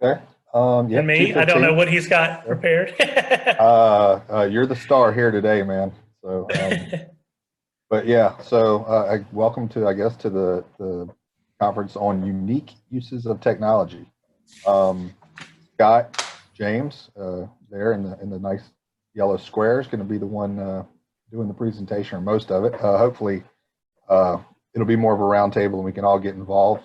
Okay. And Yep, me. I don't know 2:15. what he's got Sure. prepared. You're the star here today, man. So, but yeah, so welcome to, I guess, to the conference on unique uses of technology. Um, Scott James, there in the nice yellow square, is going to be the one doing the presentation or most of it. Hopefully, uh, it'll be more of a roundtable and we can all get involved.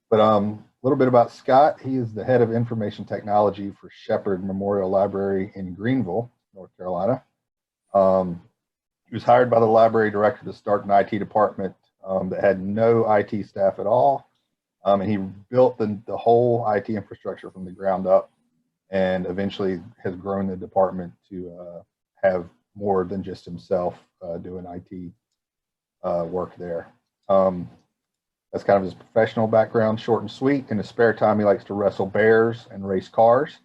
But a little bit about Scott. He is the head of information technology for Shepherd Memorial Library in Greenville, North Carolina. Um, he was hired by the library director to start an IT department that had no IT staff at all. And he built the whole IT infrastructure from the ground up and eventually has grown the department to have more than just himself doing IT work there. That's kind of his professional background, short and sweet. In his spare time, he likes to wrestle bears and race cars.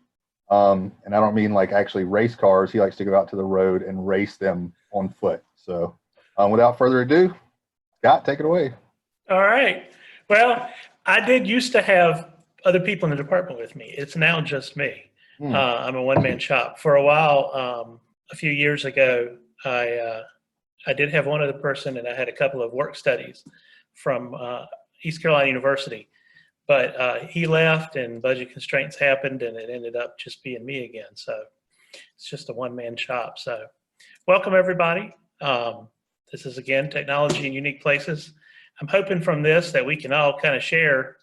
And I don't mean like actually race cars. He likes to go out to the road and race them on foot. So without further ado, Scott, take it away. All right. Well, I did used to have other people in the department with me. It's now just me. Hmm. I'm a one-man shop. For a while, a few years ago, I did have one other person, and I had a couple of work studies from East Carolina University. But he left, and budget constraints happened, and it ended up just being me again. So it's just a one-man shop. So welcome, everybody. This is, again, Technology in Unique Places. I'm hoping from this that we can all kind of share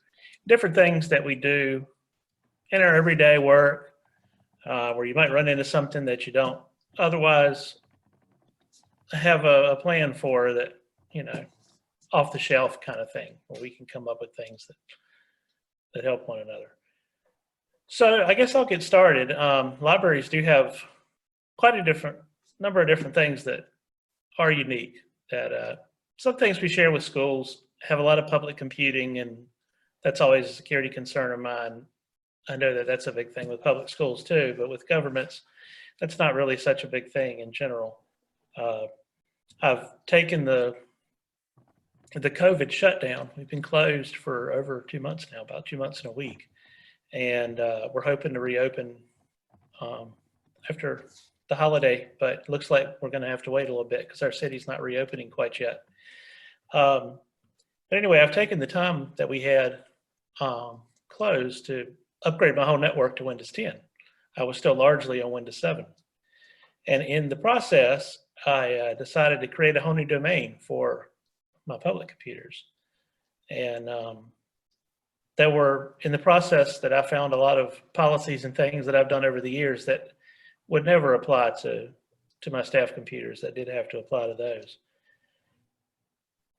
different things that we do in our everyday work, where you might run into something that you don't otherwise have a plan for, that, off the shelf kind of thing, where we can come up with things that help one another. So I guess I'll get started. Libraries do have quite a different number of different things that are unique. That some things we share with schools have a lot of public computing, and that's always a security concern of mine. I know that that's a big thing with public schools too, but with governments, that's not really such a big thing in general. I've taken the COVID shutdown. We've been closed for over 2 months now, about 2 months and a week. And we're hoping to reopen after the holiday, but it looks like we're going to have to wait a little bit because our city's not reopening quite yet. But anyway, I've taken the time that we had closed to upgrade my whole network to Windows 10. I was still largely on Windows 7. And in the process, I decided to create a whole new domain for my public computers. And there were, in the process, that I found a lot of policies and things that I've done over the years that would never apply to my staff computers, that did have to apply to those.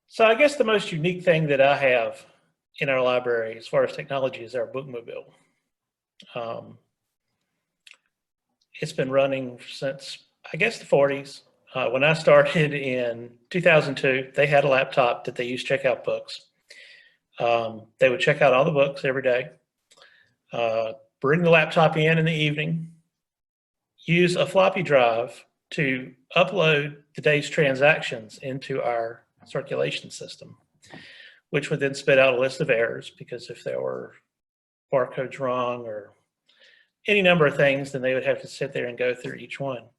So I guess the most unique thing that I have in our library as far as technology is our Bookmobile. It's been running since, I guess, the 40s. When I started in 2002, they had a laptop that they used to check out books. They would check out all the books every day, bring the laptop in the evening, use a floppy drive to upload the day's transactions into our circulation system, which would then spit out a list of errors, because if there were barcodes wrong or any number of things, then they would have to sit there and go through each one.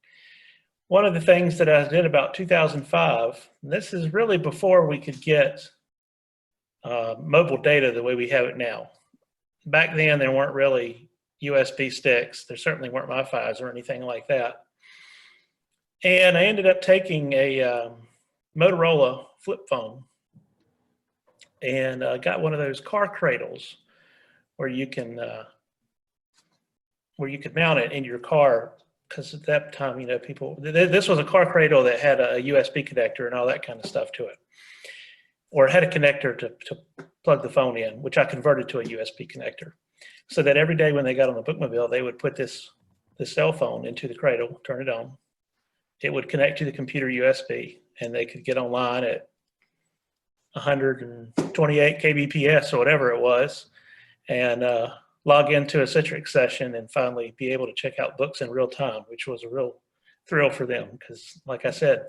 One of the things that I did about 2005, and this is really before we could get mobile data the way we have it now. Back then, there weren't really USB sticks. There certainly weren't Wi-Fi's or anything like that. And I ended up taking a Motorola flip phone and got one of those car cradles where you can mount it in your car. Because at that time, this was a car cradle that had a USB connector and all that kind of stuff to it. Or it had a connector to plug the phone in, which I converted to a USB connector. So that every day when they got on the Bookmobile, they would put this cell phone into the cradle, turn it on. It would connect to the computer USB, and they could get online at 128 kbps or whatever it was, and log into a Citrix session and finally be able to check out books in real time, which was a real thrill for them. Because like I said,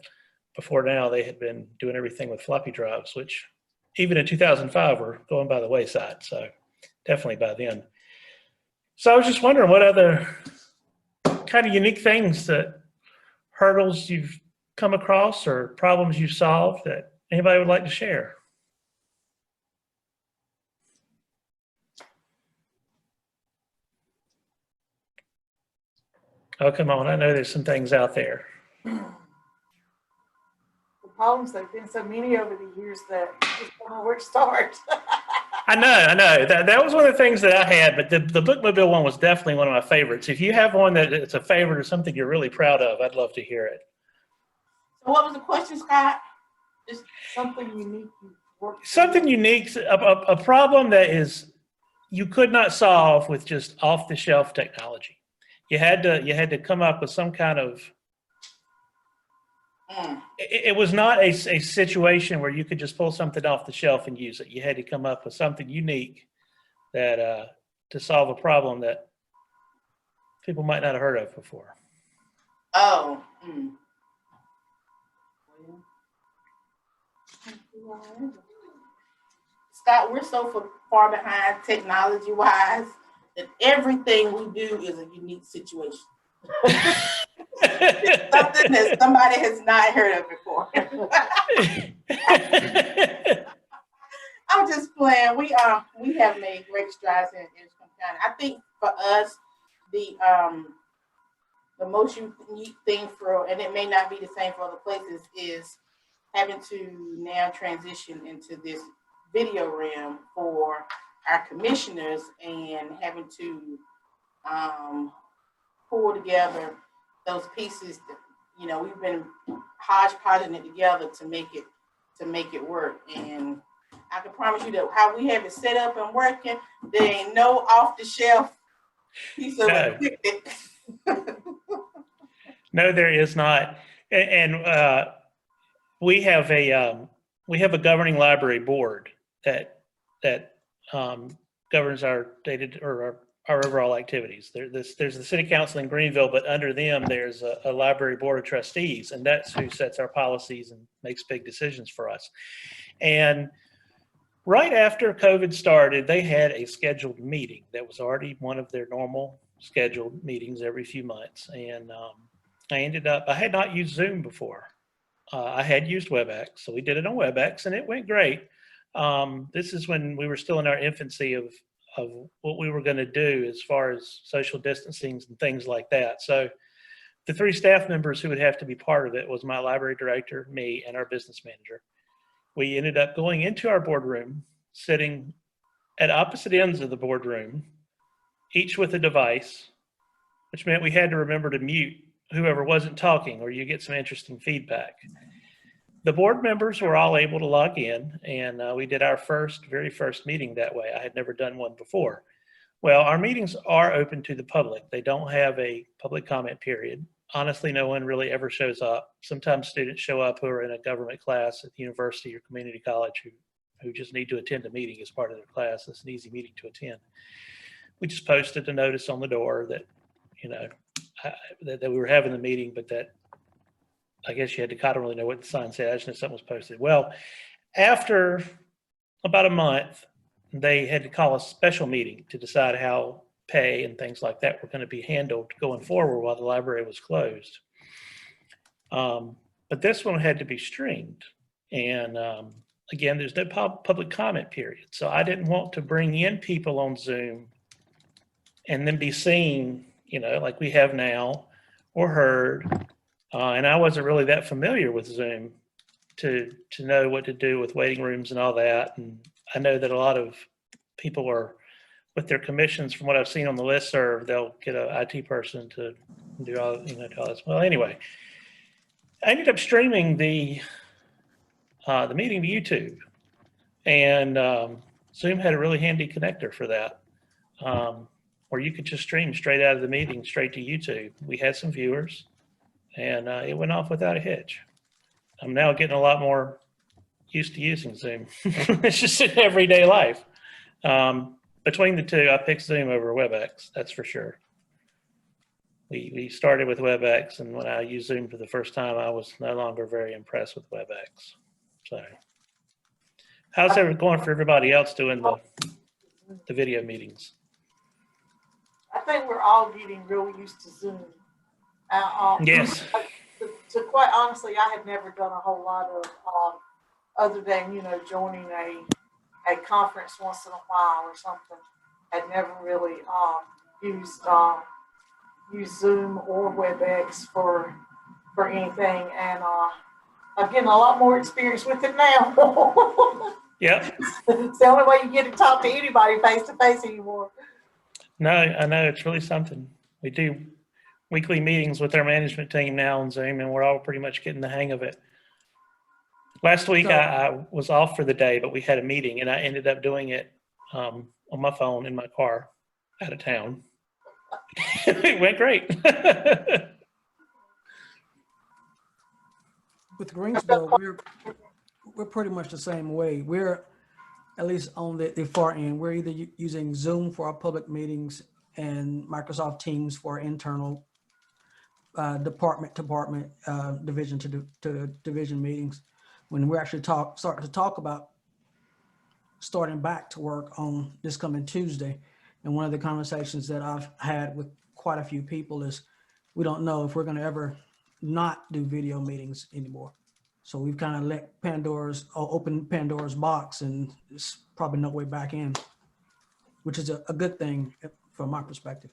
before now, they had been doing everything with floppy drives, which even in 2005 were going by the wayside. So definitely by then. So I was just wondering what other kind of unique things, that hurdles you've come across or problems you've solved that anybody would like to share. Oh, come on. I know there's some things out there. The problems, there've been so many over the years that I just don't know where to start. I know. That was one of the things that I had, but the Bookmobile one was definitely one of my favorites. If you have one that it's a favorite or something you're really proud of, I'd love to hear it. So what was the question, Scott? Just something unique you worked through? Something unique, a problem that is you could not solve with just off-the-shelf technology. You had to come up with some kind of. It was not a situation where you could just pull something off the shelf and use it. You had to come up with something unique that to solve a problem that people might not have heard of before. Oh. Scott, we're so far behind technology-wise that everything we do is a unique situation. Something that somebody has not heard of before. I'm just playing. We have made great strides in Edgecombe County. I think for us, the most unique thing for, and it may not be the same for other places, is having to now transition into this video realm for our commissioners and having to pull together those pieces that, you know, we've been hodgepodging it together to make it work. And I can promise you that how we have it set up and working, there ain't no off the shelf piece of equipment. No, there is not. And we have a governing library board that governs our data or our overall activities. There's the city council in Greenville, but under them there's a library board of trustees, and that's who sets our policies and makes big decisions for us. And right after COVID started, they had a scheduled meeting that was already one of their normal scheduled meetings every few months. And I had not used Zoom before. I had used WebEx, so we did it on WebEx, and it went great. This is when we were still in our infancy of what we were going to do as far as social distancing and things like that. So the three staff members who would have to be part of it was my library director, me, and our business manager. We ended up going into our boardroom, sitting at opposite ends of the boardroom, each with a device, which meant we had to remember to mute whoever wasn't talking, or you get some interesting feedback. The board members were all able to log in, and we did our very first meeting that way. I had never done one before. Well, our meetings are open to the public. They don't have a public comment period. Honestly, no one really ever shows up. Sometimes students show up who are in a government class at the university or community college who just need to attend a meeting as part of their class. It's an easy meeting to attend. We just posted a notice on the door that, you know, that we were having the meeting, but that I guess you had to, I don't really know what the sign said. I just know something was posted. Well, after about a month, they had to call a special meeting to decide how pay and things like that were going to be handled going forward while the library was closed. But this one had to be streamed. And again, there's no public comment period. So I didn't want to bring in people on Zoom and then be seen, you know, like we have now, or heard. And I wasn't really that familiar with Zoom to know what to do with waiting rooms and all that. And I know that a lot of people are, with their commissions, from what I've seen on the listserv, they'll get an IT person to do all, you know, do all this. Well, anyway, I ended up streaming the meeting to YouTube, and Zoom had a really handy connector for that, where you could just stream straight out of the meeting straight to YouTube. We had some viewers, and it went off without a hitch. I'm now getting a lot more used to using Zoom. It's just in everyday life. Between the two, I picked Zoom over WebEx, that's for sure. We started with WebEx, and when I used Zoom for the first time, I was no longer very impressed with WebEx. So, how's it going for everybody else doing the video meetings? I think we're all getting real used to Zoom. Yes. To quite honestly, I had never done a whole lot of other than joining a conference once in a while or something. Had never really used Zoom or WebEx for anything, and I'm getting a lot more experience with it now. Yep. It's the only way you get to talk to anybody face to face anymore. No, I know it's really something. We do weekly meetings with our management team now on Zoom, and we're all pretty much getting the hang of it. Last week, I was off for the day, but we had a meeting, and I ended up doing it on my phone in my car out of town. It went great. With Greensboro, we're pretty much the same way. We're at least on the far end. We're either using Zoom for our public meetings and Microsoft Teams for our internal department division to division meetings. When we're actually starting to talk about starting back to work on this coming Tuesday, and one of the conversations that I've had with quite a few people is we don't know if we're going to ever not do video meetings anymore. So we've kind of open Pandora's box, and there's probably no way back in, which is a good thing from my perspective.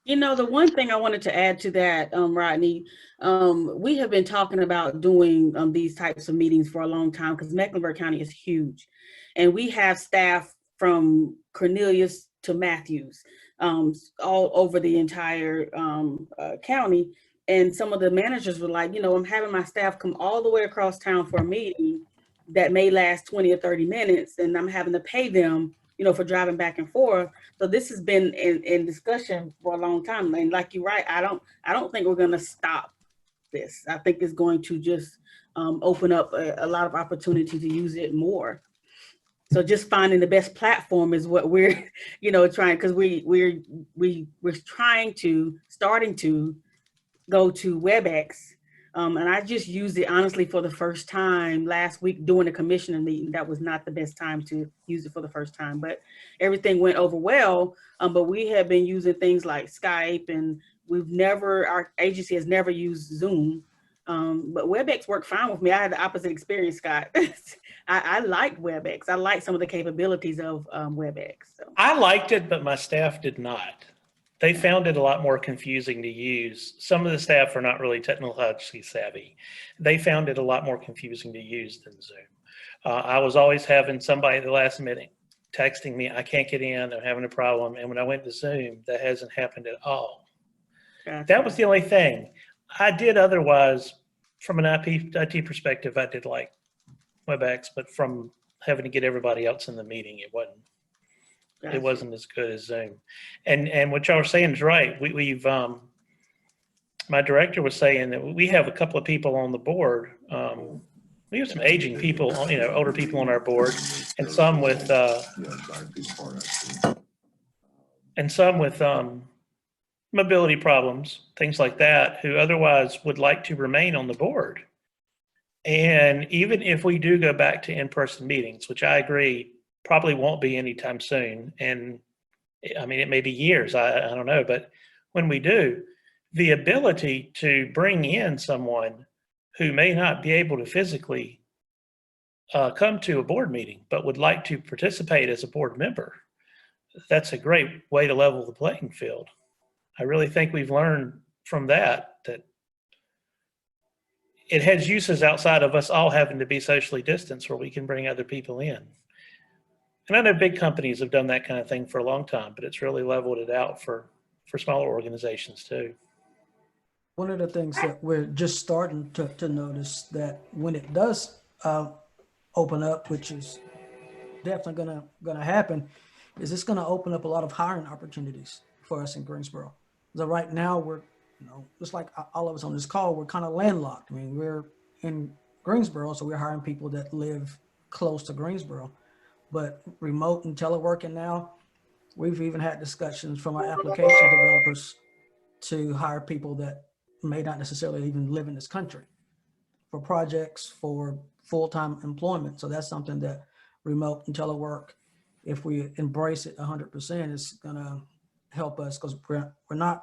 The one thing I wanted to add to that, Rodney, we have been talking about doing these types of meetings for a long time because Mecklenburg County is huge. And we have staff from Cornelius to Matthews all over the entire county. And some of the managers were like, I'm having my staff come all the way across town for a meeting that may last 20 or 30 minutes, and I'm having to pay them, for driving back and forth. So this has been in discussion for a long time. And like you're right, I don't think we're going to stop this. I think it's going to just open up a lot of opportunity to use it more. So just finding the best platform is what we're, trying, because we're starting to go to WebEx. And I just used it honestly for the first time last week during a commissioner meeting. That was not the best time to use it for the first time, but everything went over well. But we have been using things like Skype, and our agency has never used Zoom. But WebEx worked fine with me. I had the opposite experience, Scott. I like WebEx. I like some of the capabilities of WebEx. So. I liked it, but my staff did not. They found it a lot more confusing to use. Some of the staff are not really technologically savvy. They found it a lot more confusing to use than Zoom. I was always having somebody at the last minute texting me, I can't get in, I'm having a problem. And when I went to Zoom, that hasn't happened at all. Gotcha. That was the only thing. I did otherwise, from an IT perspective, I did like WebEx, but from having to get everybody else in the meeting, it wasn't. Gotcha. It wasn't as good as Zoom. And what y'all are saying is right. We've my director was saying that we have a couple of people on the board. We have some aging people, older people on our board, and some with mobility problems, things like that, who otherwise would like to remain on the board. And even if we do go back to in-person meetings, which I agree probably won't be anytime soon, and I mean, it may be years, I don't know, but when we do, the ability to bring in someone who may not be able to physically come to a board meeting, but would like to participate as a board member, that's a great way to level the playing field. I really think we've learned from that it has uses outside of us all having to be socially distanced where we can bring other people in. And I know big companies have done that kind of thing for a long time, but it's really leveled it out for smaller organizations too. One of the things that we're just starting to notice that when it does open up, which is definitely gonna happen, is it's gonna open up a lot of hiring opportunities for us in Greensboro. So right now we're, just like all of us on this call, we're kind of landlocked. I mean, we're in Greensboro, so we're hiring people that live close to Greensboro. But remote and teleworking now, we've even had discussions from our application developers to hire people that may not necessarily even live in this country for projects, for full-time employment. So that's something that remote and telework, if we embrace it 100%, is gonna help us because we're not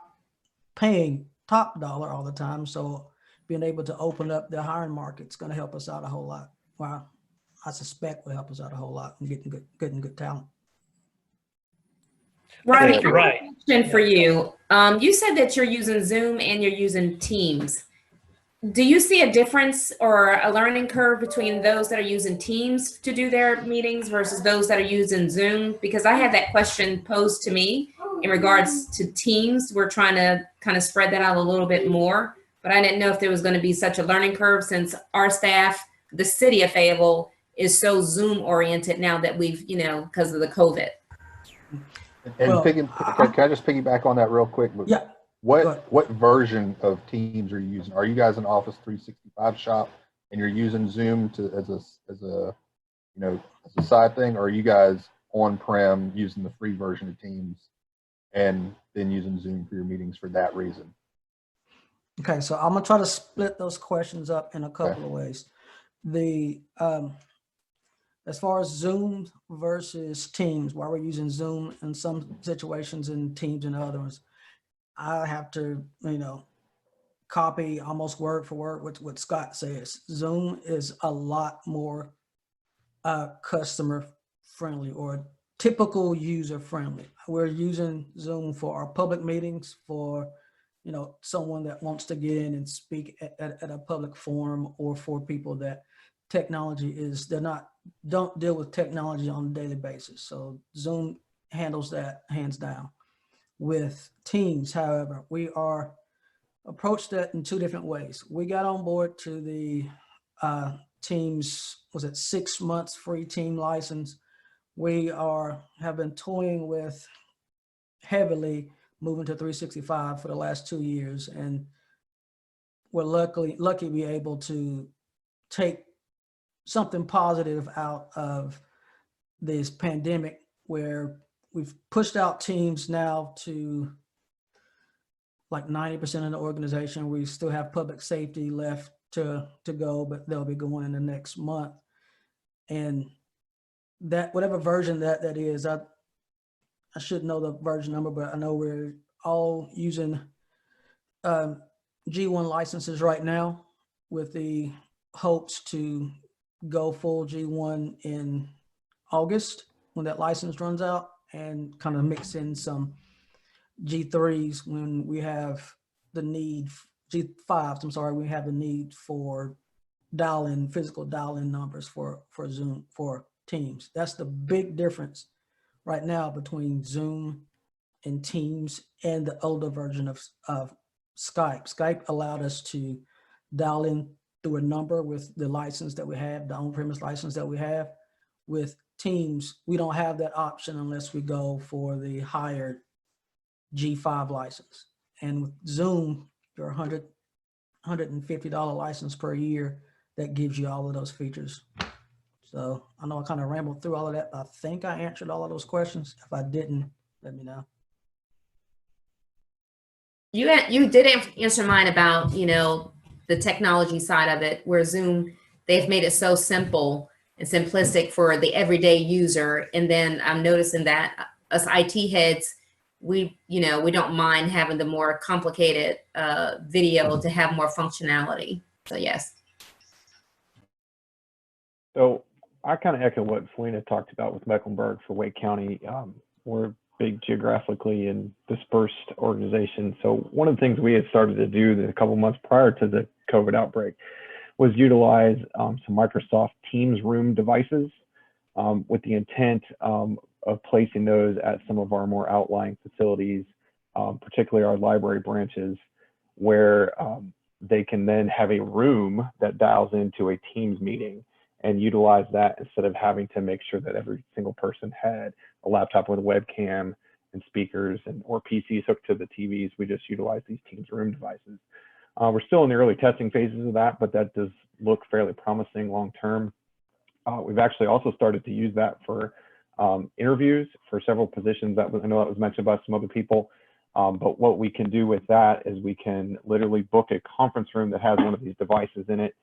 paying top dollar all the time. So being able to open up the hiring market is going to help us out a whole lot. Well, I suspect will help us out a whole lot in getting good talent. I Rodney, think you're right. question for you. You said that you're using Zoom and you're using Teams. Do you see a difference or a learning curve between those that are using Teams to do their meetings versus those that are using Zoom? Because I had that question posed to me in regards to Teams. We're trying to kind of spread that out a little bit more, but I didn't know if there was going to be such a learning curve since our staff, the city of Fayetteville, is so Zoom oriented now that we've, because of the COVID. And Well, can I just piggyback on that real quick? Yeah. What version of Teams are you using? Are you guys an Office 365 shop and you're using Zoom as a side thing, or are you guys on-prem using the free version of Teams and then using Zoom for your meetings for that reason? Okay, so I'm gonna try to split those questions up in a couple of ways. The as far as Zoom versus Teams, why we're using Zoom in some situations and Teams in others, I have to, copy almost word for word what Scott says. Zoom is a lot more customer friendly or typical user friendly. We're using Zoom for our public meetings, for someone that wants to get in and speak at a public forum, or for people that don't deal with technology on a daily basis. So Zoom handles that hands down. With Teams, however, we are approached that in two different ways. We got on board to the Teams, was it 6 months free team license? We have been toying with heavily moving to 365 for the last 2 years, and we're lucky to be able to take something positive out of this pandemic, where we've pushed out Teams now to like 90% of the organization. We still have public safety left to go, but they'll be going in the next month. And that, whatever version that is, I should know the version number, but I know we're all using G1 licenses right now, with the hopes to go full G1 in August when that license runs out, and kind of mix in some G3s when we have the need, G5s, I'm sorry, we have the need for physical dial-in numbers for Zoom, for Teams. That's the big difference right now between Zoom and Teams and the older version of Skype. Skype allowed us to dial in through a number with the license that we have, the on-premise license that we have. With Teams, we don't have that option unless we go for the higher G5 license. And with Zoom, your $150 license per year, that gives you all of those features. So I know I kind of rambled through all of that, but I think I answered all of those questions. If I didn't, let me know. You did answer mine about, the technology side of it, where Zoom, they've made it so simple and simplistic for the everyday user. And then I'm noticing that us IT heads, we don't mind having the more complicated video to have more functionality. So yes. So I kind of echo what Selena talked about with Mecklenburg for Wake County. We're big geographically and dispersed organization. So one of the things we had started to do a couple months prior to the COVID outbreak was utilize some Microsoft Teams room devices with the intent of placing those at some of our more outlying facilities, particularly our library branches, where they can then have a room that dials into a Teams meeting and utilize that, instead of having to make sure that every single person had a laptop with a webcam and speakers or PCs hooked to the TVs. We just utilize these Teams room devices. We're still in the early testing phases of that, but that does look fairly promising long term. We've actually also started to use that for interviews for several positions. I know that was mentioned by some other people. But what we can do with that is we can literally book a conference room that has one of these devices in it,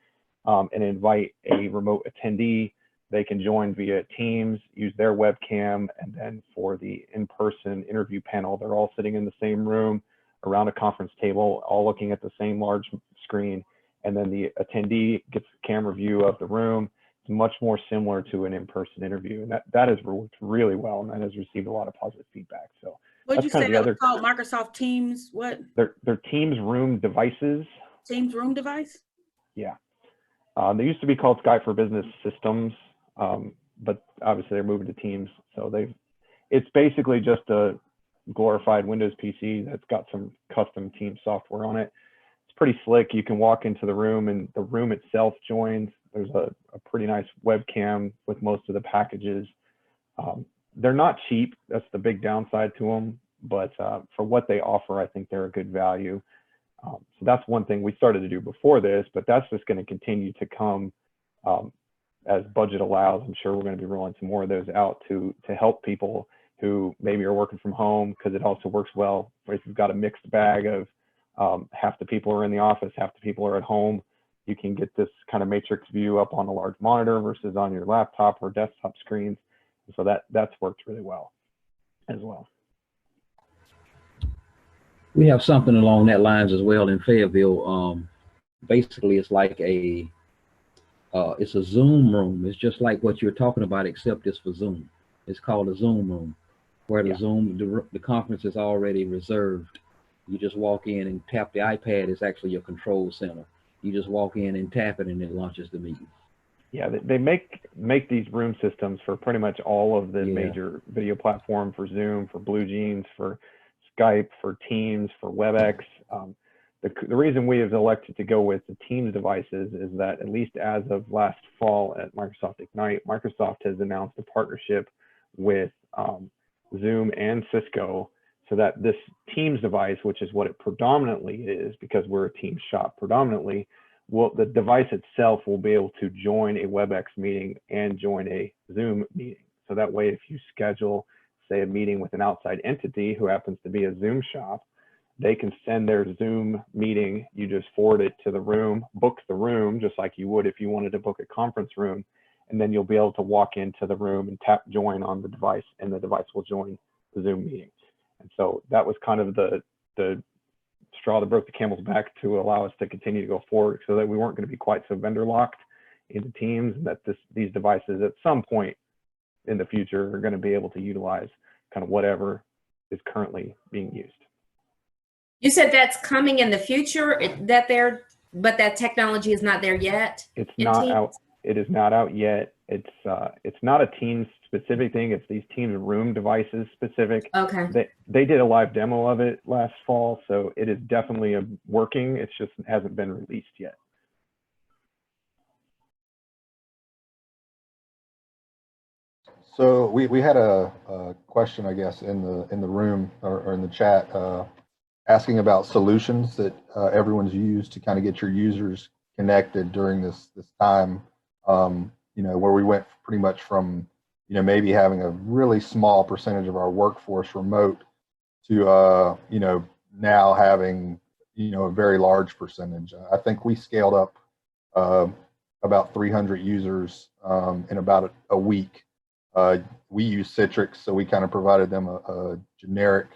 and invite a remote attendee they can join via Teams, use their webcam, and then for the in-person interview panel, they're all sitting in the same room around a conference table, all looking at the same large screen, and then the attendee gets a camera view of the room. It's much more similar to an in-person interview, and that has worked really well, and that has received a lot of positive feedback. So What'd you that's kind say of the that other was called? Microsoft Teams, what? They're Teams room devices. Teams room device? Yeah. They used to be called Skype for Business Systems, but obviously they're moving to Teams. So it's basically just a glorified Windows PC that's got some custom Teams software on it. It's pretty slick. You can walk into the room and the room itself joins. There's a pretty nice webcam with most of the packages. They're not cheap. That's the big downside to them. But for what they offer, I think they're a good value. So that's one thing we started to do before this, but that's just going to continue to come as budget allows. I'm sure we're going to be rolling some more of those out to help people who maybe are working from home, because it also works well if you've got a mixed bag of half the people are in the office, half the people are at home. You can get this kind of matrix view up on a large monitor versus on your laptop or desktop screens. So that's worked really well as well. We have something along that lines as well in Fayetteville. Basically, it's like it's a Zoom room. It's just like what you're talking about, except it's for Zoom. It's called a Zoom room, where the Zoom, the conference is already reserved. You just walk in and tap the iPad. It's actually your control center. You just walk in and tap it, and it launches the meeting. Yeah, they make these room systems for pretty much all of the major video platform, for Zoom, for BlueJeans, for Skype, for Teams, for WebEx. The reason we have elected to go with the Teams devices is that, at least as of last fall at Microsoft Ignite, Microsoft has announced a partnership with Zoom and Cisco, so that this Teams device, which is what it predominantly is, because we're a Teams shop predominantly, the device itself will be able to join a WebEx meeting and join a Zoom meeting. So that way, if you schedule, say, a meeting with an outside entity who happens to be a Zoom shop, they can send their Zoom meeting. You just forward it to the room, book the room, just like you would if you wanted to book a conference room. And then you'll be able to walk into the room and tap join on the device, and the device will join the Zoom meeting. And so that was kind of the straw that broke the camel's back to allow us to continue to go forward, so that we weren't going to be quite so vendor locked into Teams, and that these devices at some point in the future are going to be able to utilize kind of whatever is currently being used. You said that's coming in the future, but that technology is not there yet? It's not out. It is not out yet. It's not a Teams specific thing. It's these Teams room devices specific. Okay. They did a live demo of it last fall, so it is definitely working. It's just hasn't been released yet. So we had a question, I guess, in the room or in the chat, asking about solutions that everyone's used to kind of get your users connected during this time. You know, where we went pretty much from, you know, maybe having a really small percentage of our workforce remote to you know, now having, you know, a very large percentage. I think we scaled up about 300 users in about a week. We use Citrix, so we kind of provided them a generic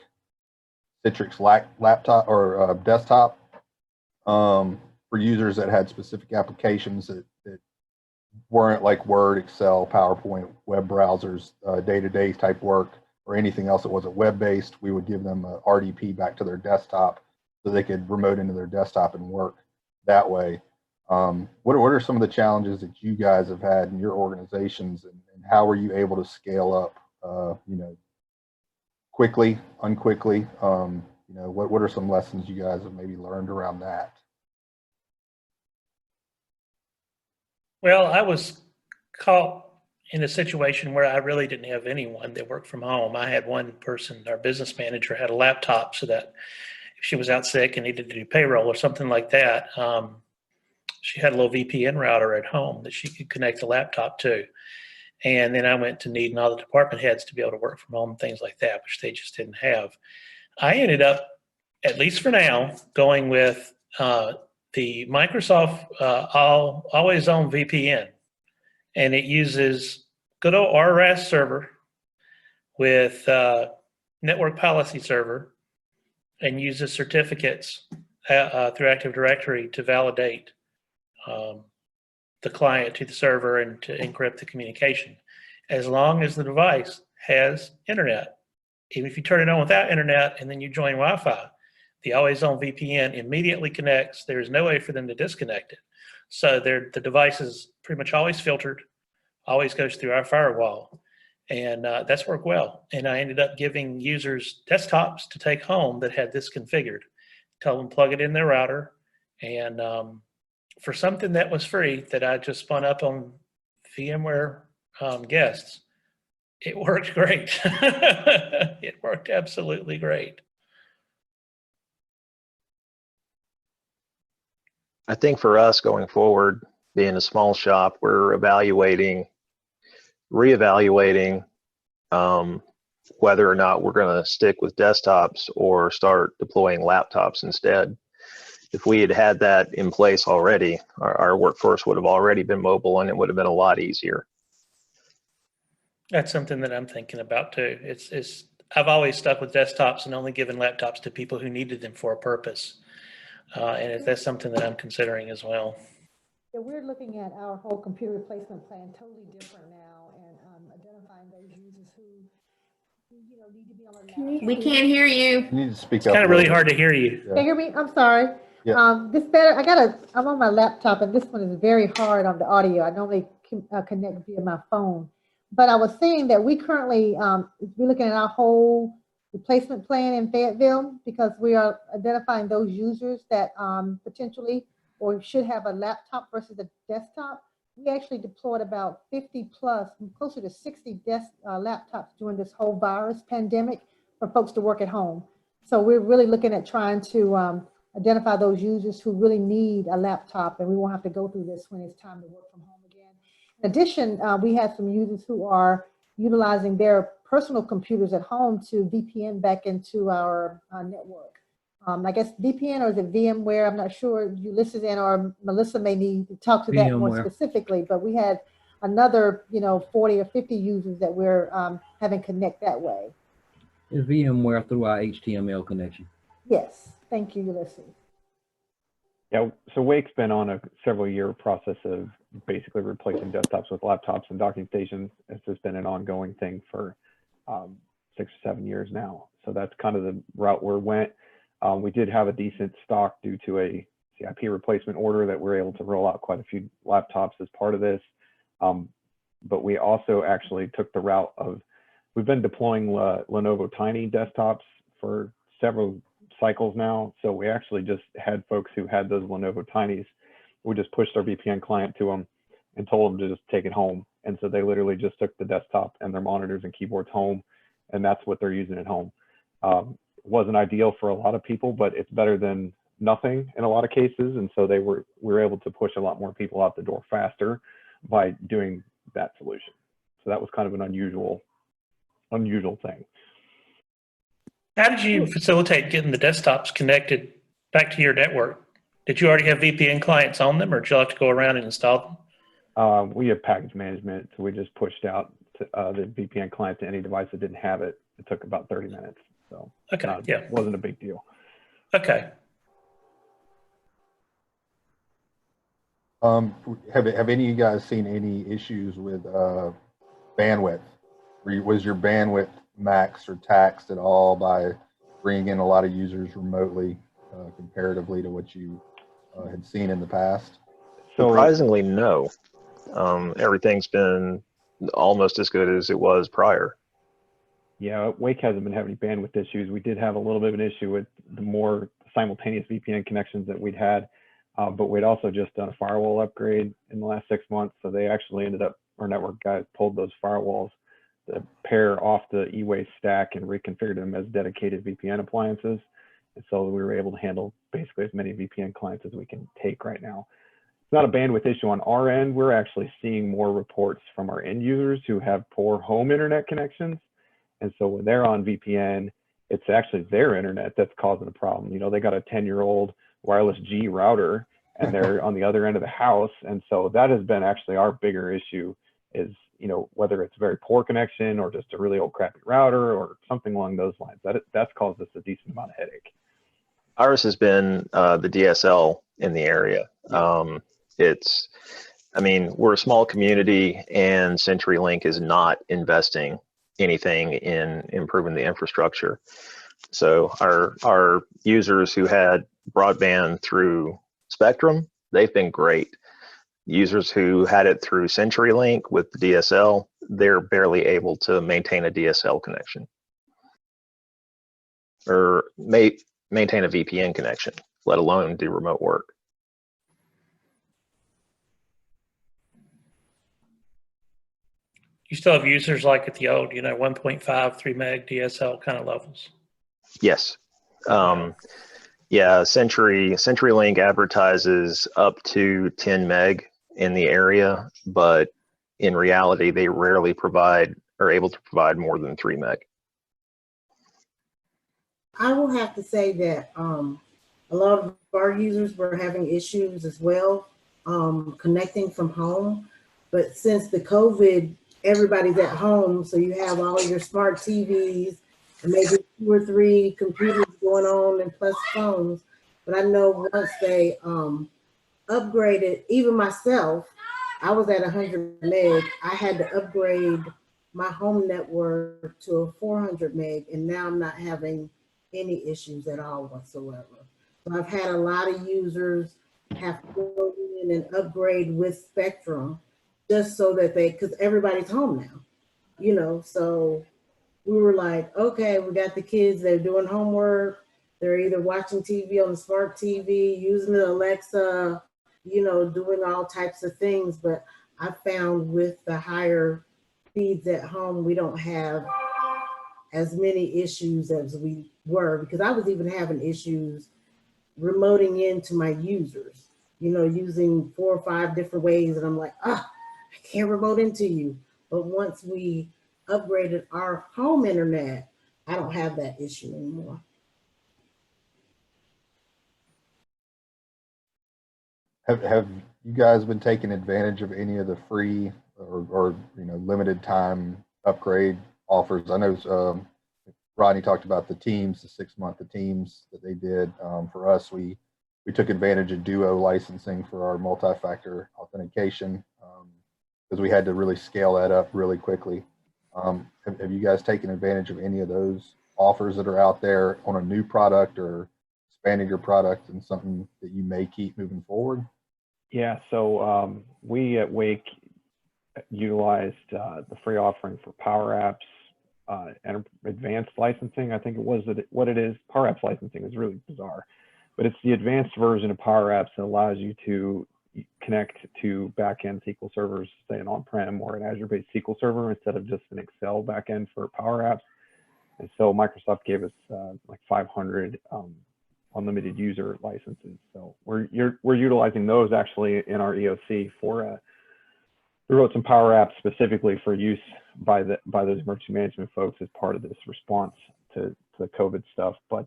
Citrix laptop or desktop for users that had specific applications that weren't like Word, Excel, PowerPoint, web browsers, day-to-day type work, or anything else that wasn't web-based. We would give them a RDP back to their desktop so they could remote into their desktop and work that way. What are some of the challenges that you guys have had in your organizations, and how were you able to scale up, you know, quickly, unquickly? You know, what are some lessons you guys have maybe learned around that? Well, I was caught in a situation where I really didn't have anyone that worked from home. I had one person, our business manager, had a laptop, so that if she was out sick and needed to do payroll or something like that, she had a little VPN router at home that she could connect the laptop to. And then I went to needing all the department heads to be able to work from home, things like that, which they just didn't have. I ended up, at least for now, going with the Microsoft always on VPN. and it uses good old RAS server with network policy server, and uses certificates through Active Directory to validate the client to the server and to encrypt the communication, as long as the device has internet. Even if you turn it on without internet and then you join Wi-Fi, the always-on VPN immediately connects. There is no way for them to disconnect it. So the device is pretty much always filtered, always goes through our firewall, and that's worked well. And I ended up giving users desktops to take home that had this configured. Tell them plug it in their router, and for something that was free that I just spun up on VMware guests, it worked great. It worked absolutely great. I think for us going forward, being a small shop, we're reevaluating whether or not we're going to stick with desktops or start deploying laptops instead. If we had had that in place already, our workforce would have already been mobile, and it would have been a lot easier. That's something that I'm thinking about too. I've always stuck with desktops and only given laptops to people who needed them for a purpose. And that's something that I'm considering as well. Yeah, we're looking at our whole computer replacement plan totally different now, and identifying those users who need to be on a laptop. We can't hear you. You need to speak It's up. kind of really hard to hear you. Yeah. Can you hear me? I'm sorry. Yeah. This better. I'm on my laptop, and this one is very hard on the audio. I normally connect via my phone, but I was saying that we currently we're looking at our whole replacement plan in Fayetteville, because we are identifying those users that potentially or should have a laptop versus a desktop. We actually deployed about 50 plus, closer to 60 laptops during this whole virus pandemic for folks to work at home. So we're really looking at trying to identify those users who really need a laptop, and we won't have to go through this when it's time to work from home again. In addition, we have some users who are utilizing their personal computers at home to VPN back into our network. I guess VPN, or is it VMware? I'm not sure. Ulysses and or Melissa may need to talk to that more specifically, but we had another 40 or 50 users that we're having connect that way. It's VMware through our HTML connection. Yes, thank you, Ulysses. Yeah, so Wake's been on a several-year process of basically replacing desktops with laptops and docking stations. It's just been an ongoing thing for 6 or 7 years now. So that's kind of the route we went. We did have a decent stock due to a CIP replacement order that we're able to roll out quite a few laptops as part of this. But we also actually took the route of, we've been deploying Lenovo Tiny desktops for several cycles now. So we actually just had folks who had those Lenovo Tinys. We just pushed our VPN client to them and told them to just take it home. And so they literally just took the desktop and their monitors and keyboards home, and that's what they're using at home. It wasn't ideal for a lot of people, but it's better than nothing in a lot of cases. And so we were able to push a lot more people out the door faster by doing that solution. So that was kind of an unusual thing. How did you facilitate getting the desktops connected back to your network? Did you already have VPN clients on them, or did you have to go around and install them? We have package management, so we just pushed out the VPN client to any device that didn't have it. It took about 30 minutes, so okay, yeah, it wasn't a big deal. Okay. Have any of you guys seen any issues with bandwidth? Was your bandwidth maxed or taxed at all by bringing in a lot of users remotely comparatively to what you had seen in the past? So, surprisingly, no. Everything's been almost as good as it was prior. Yeah, Wake hasn't been having any bandwidth issues. We did have a little bit of an issue with the more simultaneous VPN connections that we'd had, but we'd also just done a firewall upgrade in the last 6 months. So they actually ended up, our network guys pulled those firewalls to pair off the eWay stack and reconfigured them as dedicated VPN appliances. And so we were able to handle basically as many VPN clients as we can take right now. It's not a bandwidth issue on our end. We're actually seeing more reports from our end users who have poor home internet connections. And so when they're on VPN, it's actually their internet that's causing a problem. You know, they got a 10-year-old wireless G router and they're on the other end of the house. And so that has been actually our bigger issue is, you know, whether it's a very poor connection or just a really old crappy router or something along those lines. That's caused us a decent amount of headache. Ours has been the DSL in the area. I mean, we're a small community, and CenturyLink is not investing anything in improving the infrastructure. So our users who had broadband through Spectrum, they've been great. Users who had it through CenturyLink with the DSL, they're barely able to maintain a DSL connection or maintain a VPN connection, let alone do remote work. You still have users like at the old, 1.5, 3 meg DSL kind of levels. Yes. Yeah, CenturyLink advertises up to 10 meg in the area, but in reality, they rarely are able to provide more than 3 meg. I will have to say that a lot of our users were having issues as well connecting from home. But since the COVID, everybody's at home, so you have all your smart TVs and maybe 2 or 3 computers going on and plus phones. But I know once they upgraded, even myself, I was at 100 meg. I had to upgrade my home network to a 400 meg, and now I'm not having any issues at all whatsoever. So I've had a lot of users have to go in and upgrade with Spectrum just so that because everybody's home now, so we were like, okay, we got the kids, they're doing homework, they're either watching TV on the smart TV, using the Alexa, doing all types of things. But I found with the higher speeds at home, we don't have as many issues as we were, because I was even having issues remoting into my users, using 4 or 5 different ways. And I'm like, I can't remote into you. But once we upgraded our home internet, I don't have that issue anymore. Have you guys been taking advantage of any of the free or limited time upgrade offers? I know Rodney talked about the Teams, the 6-month Teams that they did. For us, we took advantage of Duo licensing for our multi-factor authentication because we had to really scale that up really quickly. Have you guys taken advantage of any of those offers that are out there on a new product or expanding your product and something that you may keep moving forward? Yeah, so we at Wake utilized the free offering for Power Apps and advanced licensing. I think it was what it is. Power Apps licensing is really bizarre, but it's the advanced version of Power Apps that allows you to connect to backend SQL servers, say an on-prem or an Azure-based SQL server instead of just an Excel backend for Power Apps. And so Microsoft gave us like 500 unlimited user licenses. So we're utilizing those actually in our EOC for we wrote some Power Apps specifically for use by those emergency management folks as part of this response to the COVID stuff. But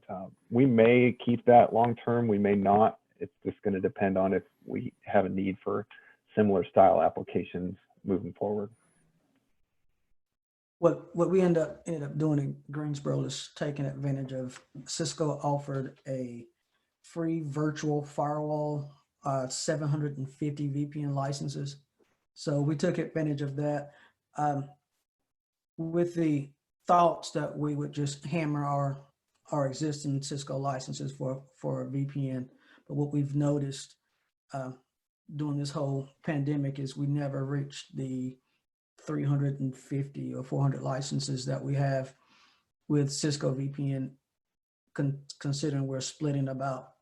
we may keep that long term. We may not. It's just going to depend on if we have a need for similar style applications moving forward. What we ended up doing in Greensboro is taking advantage of Cisco offered a free virtual firewall, 750 VPN licenses. So we took advantage of that with the thoughts that we would just hammer our existing Cisco licenses for a VPN. But what we've noticed during this whole pandemic is we never reached the 350 or 400 licenses that we have with Cisco VPN, considering we're splitting about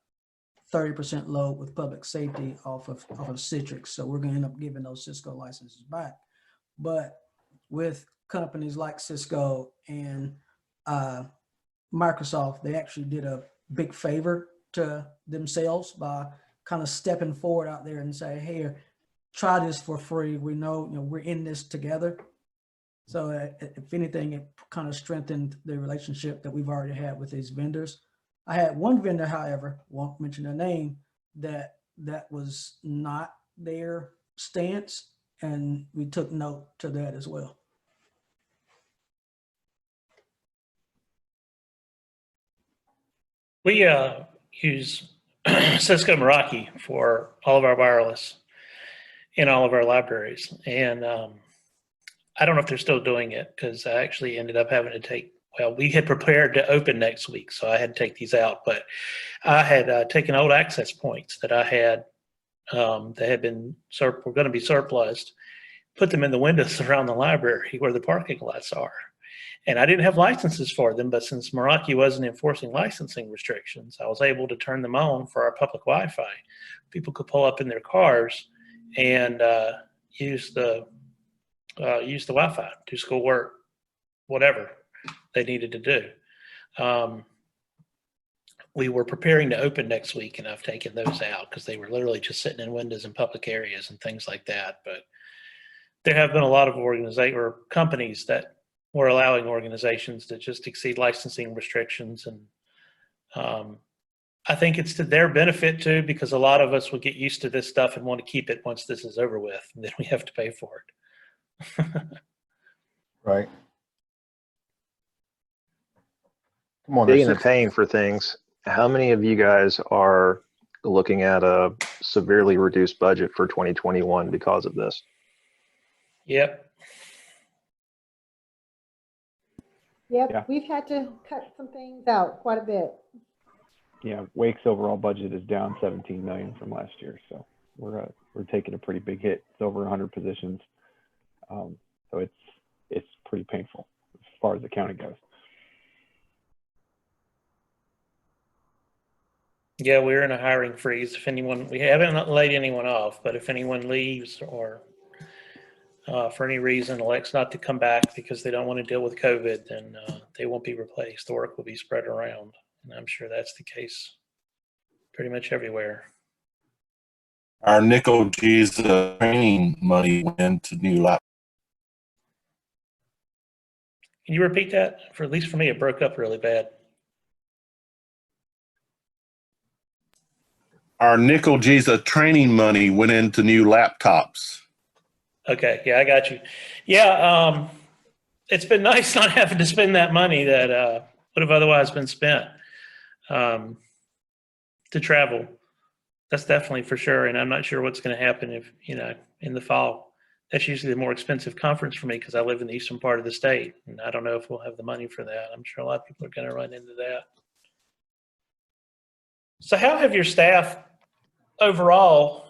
30% load with public safety off of Citrix. So we're going to end up giving those Cisco licenses back. But with companies like Cisco and Microsoft, they actually did a big favor to themselves by kind of stepping forward out there and say, hey, try this for free. We know, we're in this together. So if anything, it kind of strengthened the relationship that we've already had with these vendors. I had one vendor, however, won't mention their name, that was not their stance. and we took note to that as well. We use Cisco Meraki for all of our wireless in all of our libraries. And I don't know if they're still doing it, because I actually ended up having to take, well, we had prepared to open next week, so I had to take these out. But I had taken old access points that I had that had been, were going to be surplused, put them in the windows around the library where the parking lots are. And I didn't have licenses for them, but since Meraki wasn't enforcing licensing restrictions, I was able to turn them on for our public Wi-Fi. People could pull up in their cars and use the Wi-Fi, do schoolwork, whatever they needed to do. We were preparing to open next week, and I've taken those out because they were literally just sitting in windows in public areas and things like that. But there have been a lot of organizations or companies that were allowing organizations to just exceed licensing restrictions. And I think it's to their benefit too, because a lot of us will get used to this stuff and want to keep it once this is over with, and then we have to pay for it. Right. Come on, Speaking of paying for things, how many of you guys are looking at a severely reduced budget for 2021 because of this? Yep. Yep, Yeah. we've had to cut some things out quite a bit. Yeah, Wake's overall budget is down 17 million from last year, so we're taking a pretty big hit. It's over 100 positions, so it's pretty painful as far as the county goes. Yeah, we're in a hiring freeze. If anyone, we haven't laid anyone off, but if anyone leaves or for any reason elects not to come back because they don't want to deal with COVID, then they won't be replaced. The work will be spread around. And I'm sure that's the case pretty much everywhere. Our nickel G's training money went into new laptops. Can you repeat that? For at least for me, it broke up really bad. Our nickel G's training money went into new laptops. Okay, yeah, I got you. Yeah, it's been nice not having to spend that money that would have otherwise been spent to travel. That's definitely for sure. And I'm not sure what's going to happen if, in the fall. That's usually the more expensive conference for me because I live in the eastern part of the state. And I don't know if we'll have the money for that. I'm sure a lot of people are going to run into that. So how have your staff overall,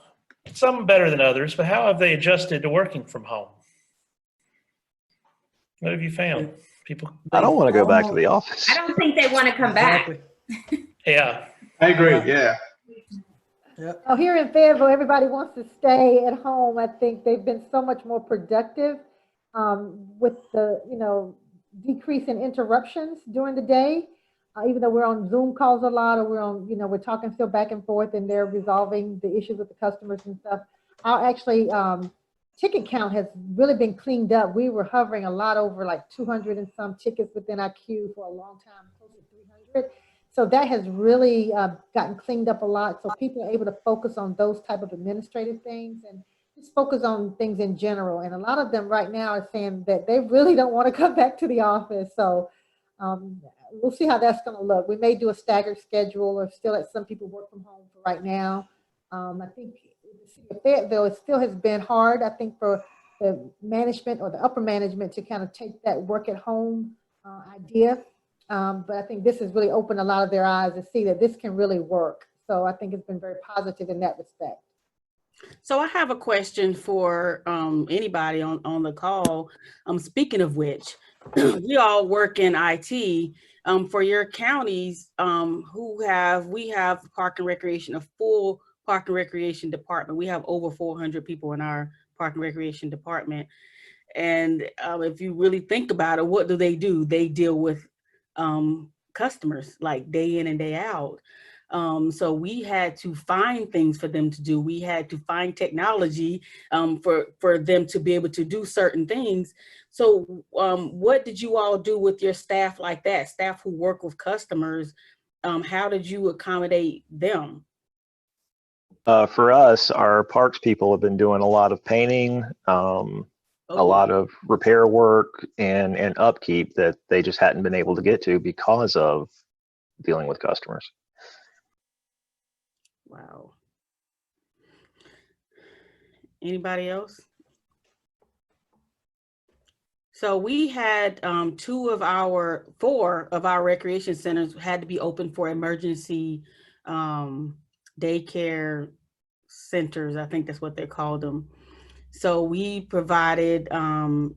some better than others, but how have they adjusted to working from home? What have you found? People, I don't want to go back to the office. I don't think they want to come back. Yeah. I agree, yeah. Yep. Oh, here in Fayetteville, everybody wants to stay at home. I think they've been so much more productive with the, decrease in interruptions during the day. Even though we're on Zoom calls a lot, or we're on, we're talking still back and forth, and they're resolving the issues with the customers and stuff. Our actually ticket count has really been cleaned up. We were hovering a lot over like 200 and some tickets within our queue for a long time, close to 300. So that has really gotten cleaned up a lot. So people are able to focus on those type of administrative things and just focus on things in general. And a lot of them right now are saying that they really don't want to come back to the office. So we'll see how that's going to look. We may do a staggered schedule or still let some people work from home for right now. I think in Fayetteville, it still has been hard, I think, for the management or the upper management to kind of take that work at home idea. But I think this has really opened a lot of their eyes to see that this can really work. So I think it's been very positive in that respect. So I have a question for anybody on the call. Speaking of which, we all work in IT. For your counties, we have Park and Recreation, a full Park and Recreation department. We have over 400 people in our Park and Recreation department. And if you really think about it, what do? They deal with customers like day in and day out. So we had to find things for them to do. We had to find technology for them to be able to do certain things. So what did you all do with your staff like that? Staff who work with customers, how did you accommodate them? For us, our parks people have been doing a lot of painting, a lot of repair work and upkeep that they just hadn't been able to get to because of dealing with customers. Wow. Anybody else? So we had four of our recreation centers had to be open for emergency daycare centers. I think that's what they called them. So we provided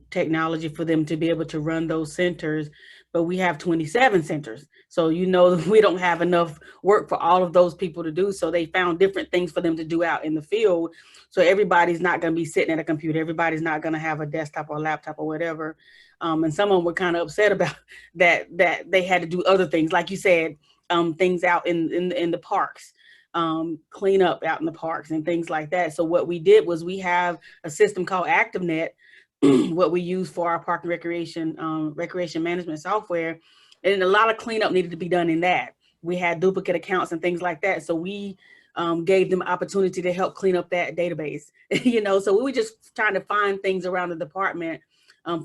technology for them to be able to run those centers, but we have 27 centers. So, you know, we don't have enough work for all of those people to do. So they found different things for them to do out in the field. So everybody's not going to be sitting at a computer. Everybody's not going to have a desktop or laptop or whatever. And some of them were kind of upset about that they had to do other things, like you said, things out in the parks. Clean up out in the parks and things like that. So what we did was we have a system called ActiveNet, what we use for our park and recreation management software. And a lot of cleanup needed to be done in that. We had duplicate accounts and things like that. So we gave them opportunity to help clean up that database, you know, so we were just trying to find things around the department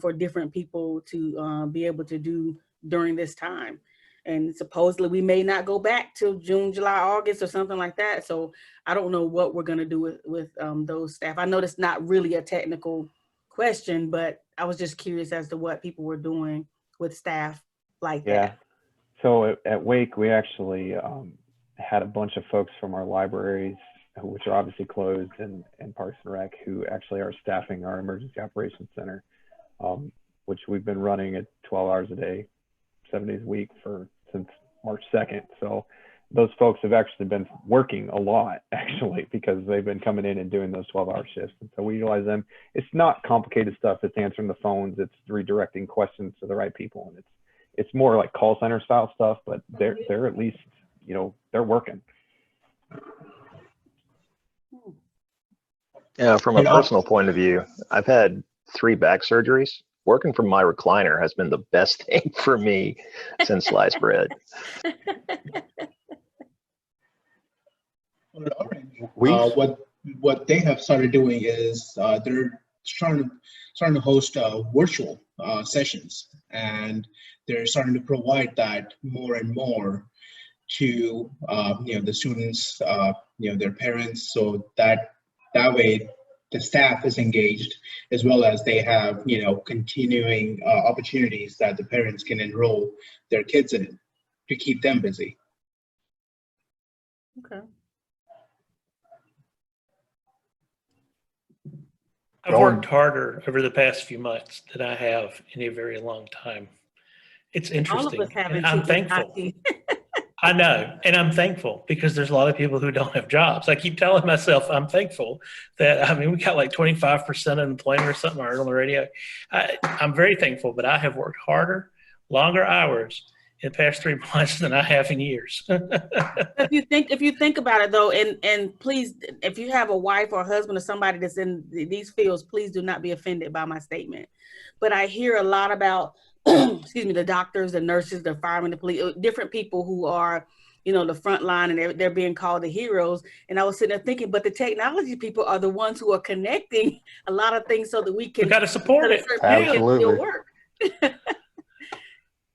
for different people to be able to do during this time. And supposedly we may not go back till June, July, August or something like that. So I don't know what we're going to do with those staff. I know that's not really a technical question, but I was just curious as to what people were doing with staff like that. So at Wake, we actually had a bunch of folks from our libraries, which are obviously closed, and Parks and Rec, who actually are staffing our emergency operations center, which we've been running at 12 hours a day, 7 days a week since March 2nd. So those folks have actually been working a lot, actually, because they've been coming in and doing those 12-hour shifts. And so we utilize them. It's not complicated stuff. It's answering the phones. It's redirecting questions to the right people. And it's more like call center style stuff, but they're at least, you know, they're working. Yeah, from a personal point of view, I've had 3 back surgeries. Working from my recliner has been the best thing for me since sliced bread. What they have started doing is they're starting to host virtual sessions, and they're starting to provide that more and more to you know, the students, you know, their parents, so that way the staff is engaged, as well as they have, you know, continuing opportunities that the parents can enroll their kids in to keep them busy. Okay. I've worked harder over the past few months than I have in a very long time. It's interesting. All of us have, and I'm thankful. I know, and I'm thankful because there's a lot of people who don't have jobs. I keep telling myself I'm thankful that, I mean, we got like 25% unemployment or something I heard on the radio. I'm very thankful, but I have worked harder, longer hours in the past 3 months than I have in years. If you think about it though, and please, if you have a wife or a husband or somebody that's in these fields, please do not be offended by my statement. But I hear a lot about excuse me, the doctors, the nurses, the firemen, the police, different people who are, you know, the front line, and they're being called the heroes. And I was sitting there thinking, but the technology people are the ones who are connecting a lot of things so that we can, got to support it. Absolutely. Still work.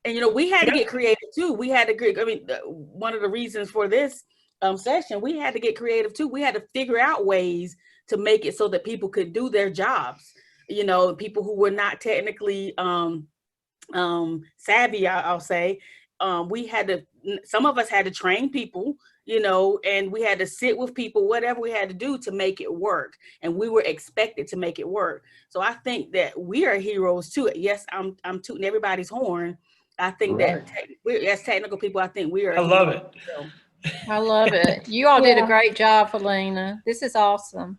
And, you know, we had to get creative too. We had to, I mean, one of the reasons for this session, we had to get creative too. We had to figure out ways to make it so that people could do their jobs. You know, people who were not technically, savvy, I'll say. Some of us had to train people, you know, and we had to sit with people, whatever we had to do to make it work. And we were expected to make it work. So I think that we are heroes too. Yes, I'm tooting everybody's horn. I think that as technical people, I think we are. I love it. I love it. You all did a great job, Felina. This is awesome.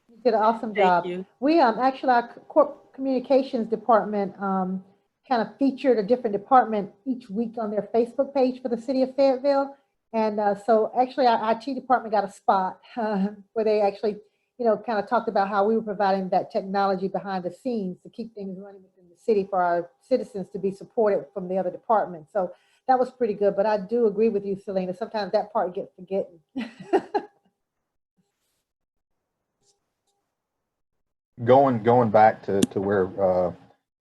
You did an awesome job. We actually, our corporate communications department kind of featured a different department each week on their Facebook page for the city of Fayetteville. And so actually our IT department got a spot where they actually, you know, kind of talked about how we were providing that technology behind the scenes to keep things running within the city for our citizens to be supported from the other departments. So that was pretty good. But I do agree with you, Selena. Sometimes that part gets forgotten. going back to where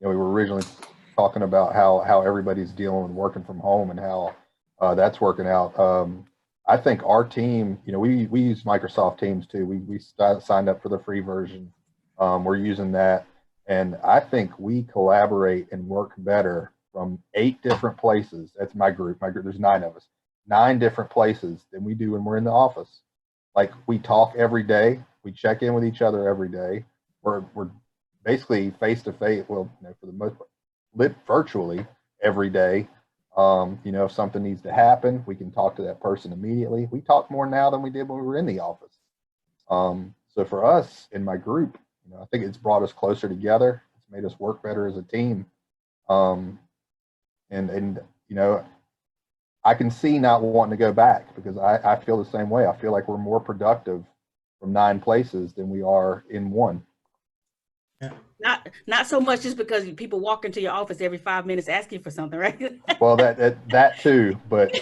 we were originally talking about how everybody's dealing with working from home and how that's working out. I think our team, we use Microsoft Teams too. We signed up for the free version. We're using that, and I think we collaborate and work better from 8 different places. That's my group. There's 9 of us, 9 different places than we do when we're in the office. Like, we talk every day. We check in with each other every day. We're basically face to face. Well, for the most part, virtually every day. If something needs to happen, we can talk to that person immediately. We talk more now than we did when we were in the office. So for us in my group, I think it's brought us closer together. It's made us work better as a team. And I can see not wanting to go back because I feel the same way. I feel like we're more productive from 9 places than we are in one. Not so much just because people walk into your office every 5 minutes asking for something, right? Well, that too, but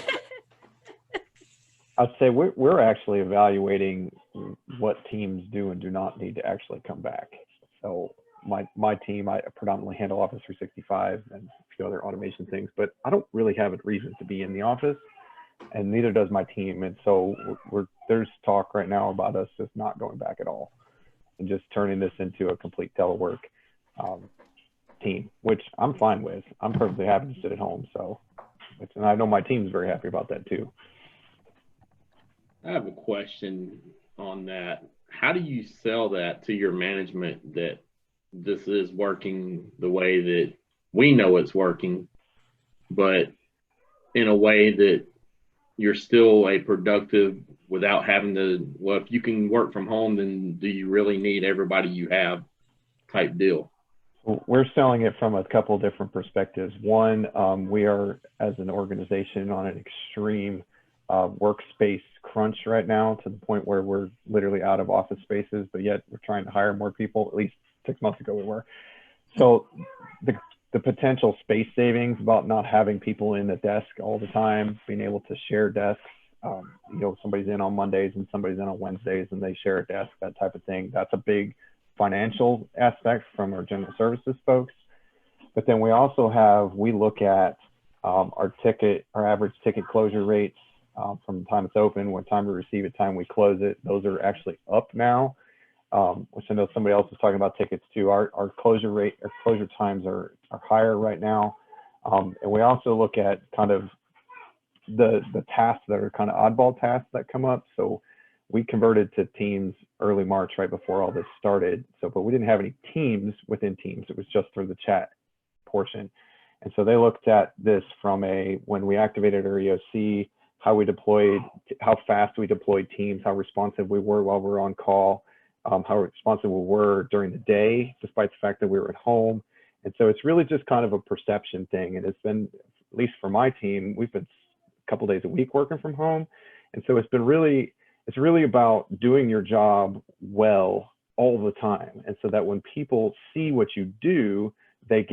I'd say we're actually evaluating what teams do and do not need to actually come back. So my team, I predominantly handle Office 365 and a few other automation things, but I don't really have a reason to be in the office, and neither does my team. And so there's talk right now about us just not going back at all and just turning this into a complete telework team, which I'm fine with. I'm perfectly happy to sit at home. And I know my team's very happy about that too. I have a question on that. How do you sell that to your management that this is working the way that we know it's working, but in a way that you're still a productive without having to, well, if you can work from home, then do you really need everybody you have type deal? We're selling it from a couple of different perspectives. One, we are as an organization on an extreme workspace crunch right now, to the point where we're literally out of office spaces, but yet we're trying to hire more people. At least 6 months ago we were. So the potential space savings about not having people in the desk all the time, being able to share desks, somebody's in on Mondays and somebody's in on Wednesdays and they share a desk, that type of thing. That's a big financial aspect from our general services folks. But then we also we look at our average ticket closure rates from the time it's open, what time we receive it, time we close it. Those are actually up now, which I know somebody else was talking about tickets too. Our closure times are higher right now. And we also look at kind of the tasks that are kind of oddball tasks that come up. So we converted to Teams early March, right before all this started. But we didn't have any teams within Teams. It was just through the chat portion. And so they looked at this from when we activated our EOC, how fast we deployed Teams, how responsive we were while we were on call, how responsive we were during the day, despite the fact that we were at home. And so it's really just kind of a perception thing. And it's been, at least for my team, we've been a couple days a week working from home. And so it's really about doing your job well all the time. And so that when people see what you do, they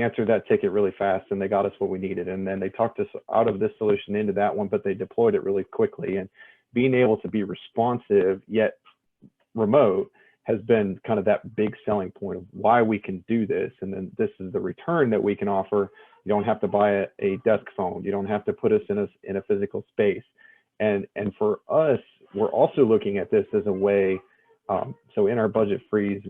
answered that ticket really fast and they got us what we needed. And then they talked us out of this solution into that one, but they deployed it really quickly. And being able to be responsive yet remote has been kind of that big selling point of why we can do this. And then this is the return that we can offer. You don't have to buy a desk phone. You don't have to put us in a physical space. And for us, we're also looking at this as a way. So in our budget freeze,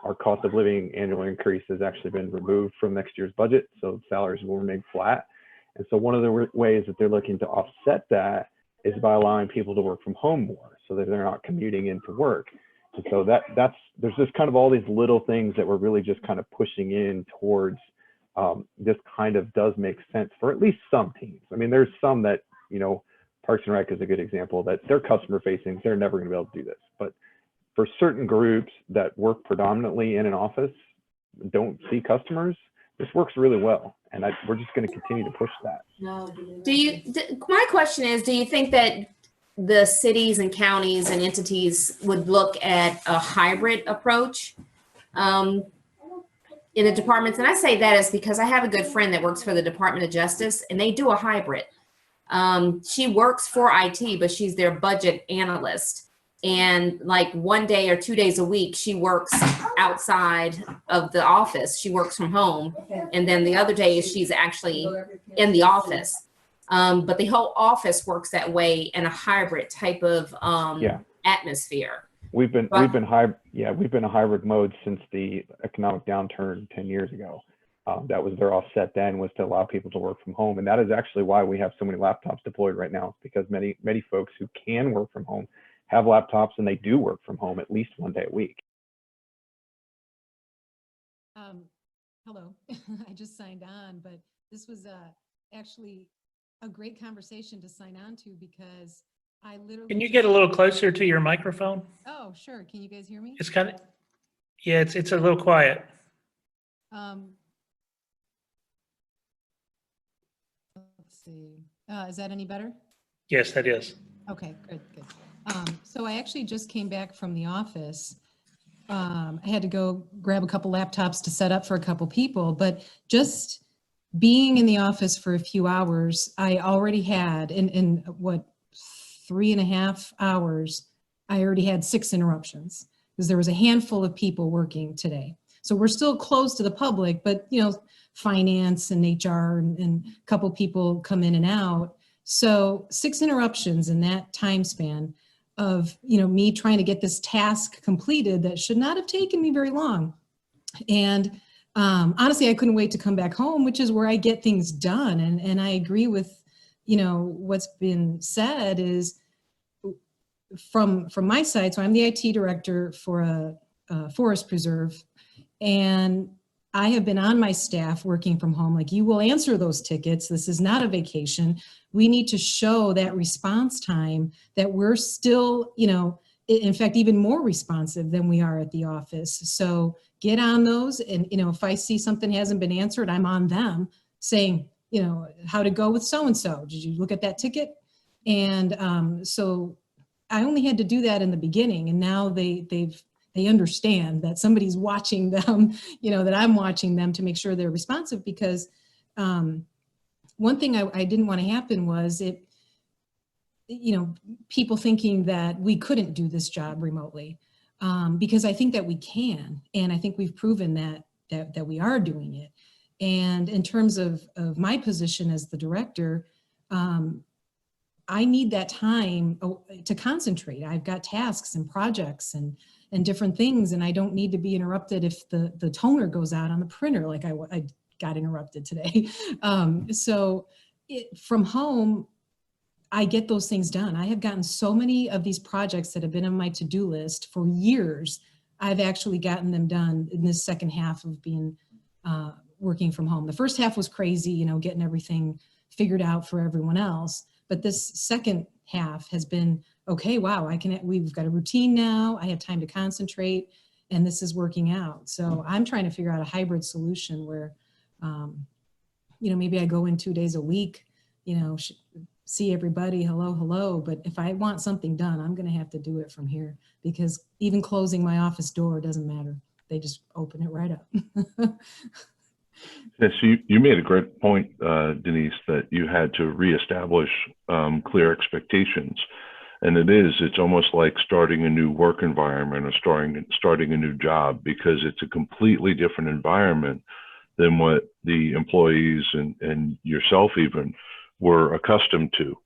our cost of living annual increase has actually been removed from next year's budget. So salaries will remain flat. And so one of the ways that they're looking to offset that is by allowing people to work from home more so that they're not commuting into work. And so there's just kind of all these little things that we're really just kind of pushing in towards. This kind of does make sense for at least some teams. I mean, there's some that, Parks and Rec is a good example that they're customer facing. They're never going to be able to do this. But for certain groups that work predominantly in an office, don't see customers, this works really well. And we're just going to continue to push that. My question is, do you think that the cities and counties and entities would look at a hybrid approach in the departments? And I say that is because I have a good friend that works for the Department of Justice, and they do a hybrid. She works for IT, but she's their budget analyst. And like 1 day or 2 days a week, she works outside of the office. She works from home. And then the other days she's actually in the office. But the whole office works that way in a hybrid type of atmosphere. We've been a hybrid mode since the economic downturn 10 years ago. That was their offset then, was to allow people to work from home. And that is actually why we have so many laptops deployed right now, because many folks who can work from home have laptops, and they do work from home at least 1 day a week. Hello, I just signed on, but this was actually a great conversation to sign on to, because I literally— Can you get a little closer to your microphone? Oh, sure. Can you guys hear me? It's kind of, yeah, it's a little quiet. Let's see. Is that any better? Yes, that is. Okay, good. So I actually just came back from the office. I had to go grab a couple laptops to set up for a couple people, but just being in the office for a few hours, I already had, in what, 3.5 hours, I already had 6 interruptions, because there was a handful of people working today. So we're still closed to the public, but finance and HR and a couple people come in and out. So 6 interruptions in that time span of me trying to get this task completed that should not have taken me very long. And honestly, I couldn't wait to come back home, which is where I get things done. And I agree with what's been said is from my side. So I'm the IT director for a forest preserve, and I have been on my staff working from home. Like, you will answer those tickets. This is not a vacation. We need to show that response time, that we're still, in fact, even more responsive than we are at the office. So get on those. And, if I see something hasn't been answered, I'm on them saying, how to go with so-and-so. Did you look at that ticket? And so I only had to do that in the beginning. And now they understand that somebody's watching them, that I'm watching them to make sure they're responsive, because one thing I didn't want to happen was people thinking that we couldn't do this job remotely, because I think that we can, and I think we've proven that we are doing it. And in terms of my position as the director, I need that time to concentrate. I've got tasks and projects and different things, and I don't need to be interrupted if the toner goes out on the printer, like I got interrupted today. So from home, I get those things done. I have gotten so many of these projects that have been on my to-do list for years. I've actually gotten them done in this second half of being working from home. The first half was crazy, getting everything figured out for everyone else. But this second half has been, okay, wow, we've got a routine now. I have time to concentrate, and this is working out. So I'm trying to figure out a hybrid solution where, maybe I go in 2 days a week, see everybody, hello. But if I want something done, I'm going to have to do it from here, because even closing my office door doesn't matter. They just open it right up. Yes, you made a great point, Denise, that you had to reestablish clear expectations. And it's almost like starting a new work environment or starting a new job, because it's a completely different environment than what the employees and yourself even were accustomed to.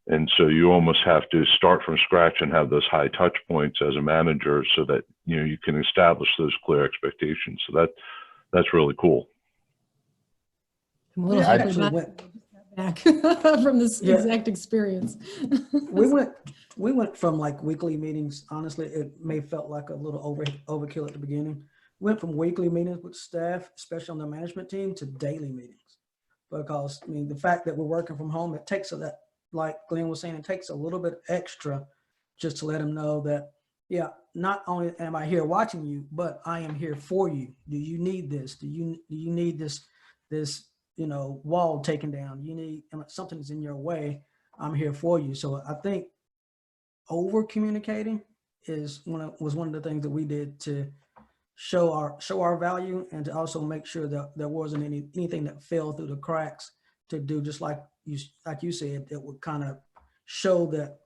And so you almost have to start from scratch and have those high touch points as a manager, so that you can establish those clear expectations. So that's really cool. I'm a little back from this exact experience. we went from like weekly meetings. Honestly, it may felt like a little overkill at the beginning. Went from weekly meetings with staff, especially on the management team, to daily meetings, because the fact that we're working from home, it takes that, like Glenn was saying, it takes a little bit extra just to let them know that, yeah, not only am I here watching you, but I am here for you. Do you need this? Do you need this wall taken down? You need something is in your way. I'm here for you. So I think over communicating was one of the things that we did to show our value, and to also make sure that there wasn't anything that fell through the cracks, to do just like you said, that would kind of show that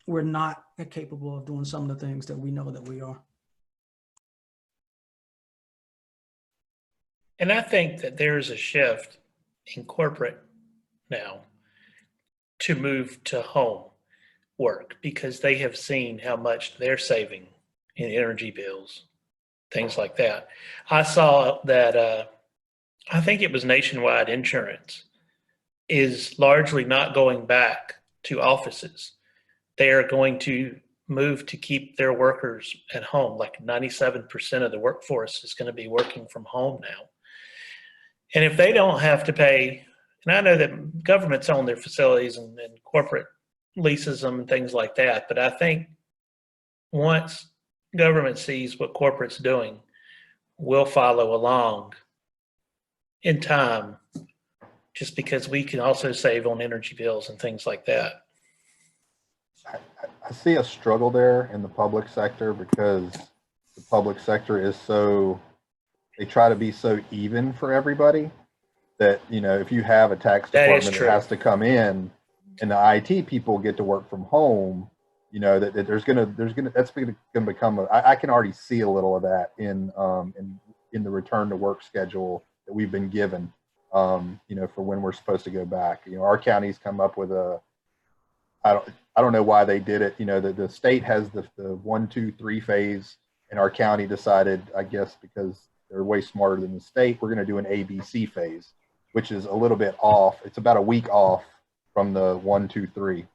we're not capable of doing some of the things that we know that we are. And I think that there is a shift in corporate now to move to home work because they have seen how much they're saving in energy bills, things like that. I saw that, I think it was Nationwide Insurance is largely not going back to offices. They are going to move to keep their workers at home. Like 97% of the workforce is going to be working from home now. And if they don't have to pay, and I know that governments own their facilities and corporate leases them and things like that, but I think once government sees what corporate's doing, we'll follow along in time, just because we can also save on energy bills and things like that. I see a struggle there in the public sector because the public sector is so, they try to be so even for everybody that, you know, if you have a tax department that has to come in and the IT people get to work from home, you know, that that's going to become I can already see a little of that in the return to work schedule that we've been given, you know, for when we're supposed to go back. You know, our county's come up with I don't know why they did it. You know, the state has the 1, 2, 3 phase, and our county decided, I guess, because they're way smarter than the state, we're going to do an ABC phase, which is a little bit off. It's about a week off from the 1, 2, 3.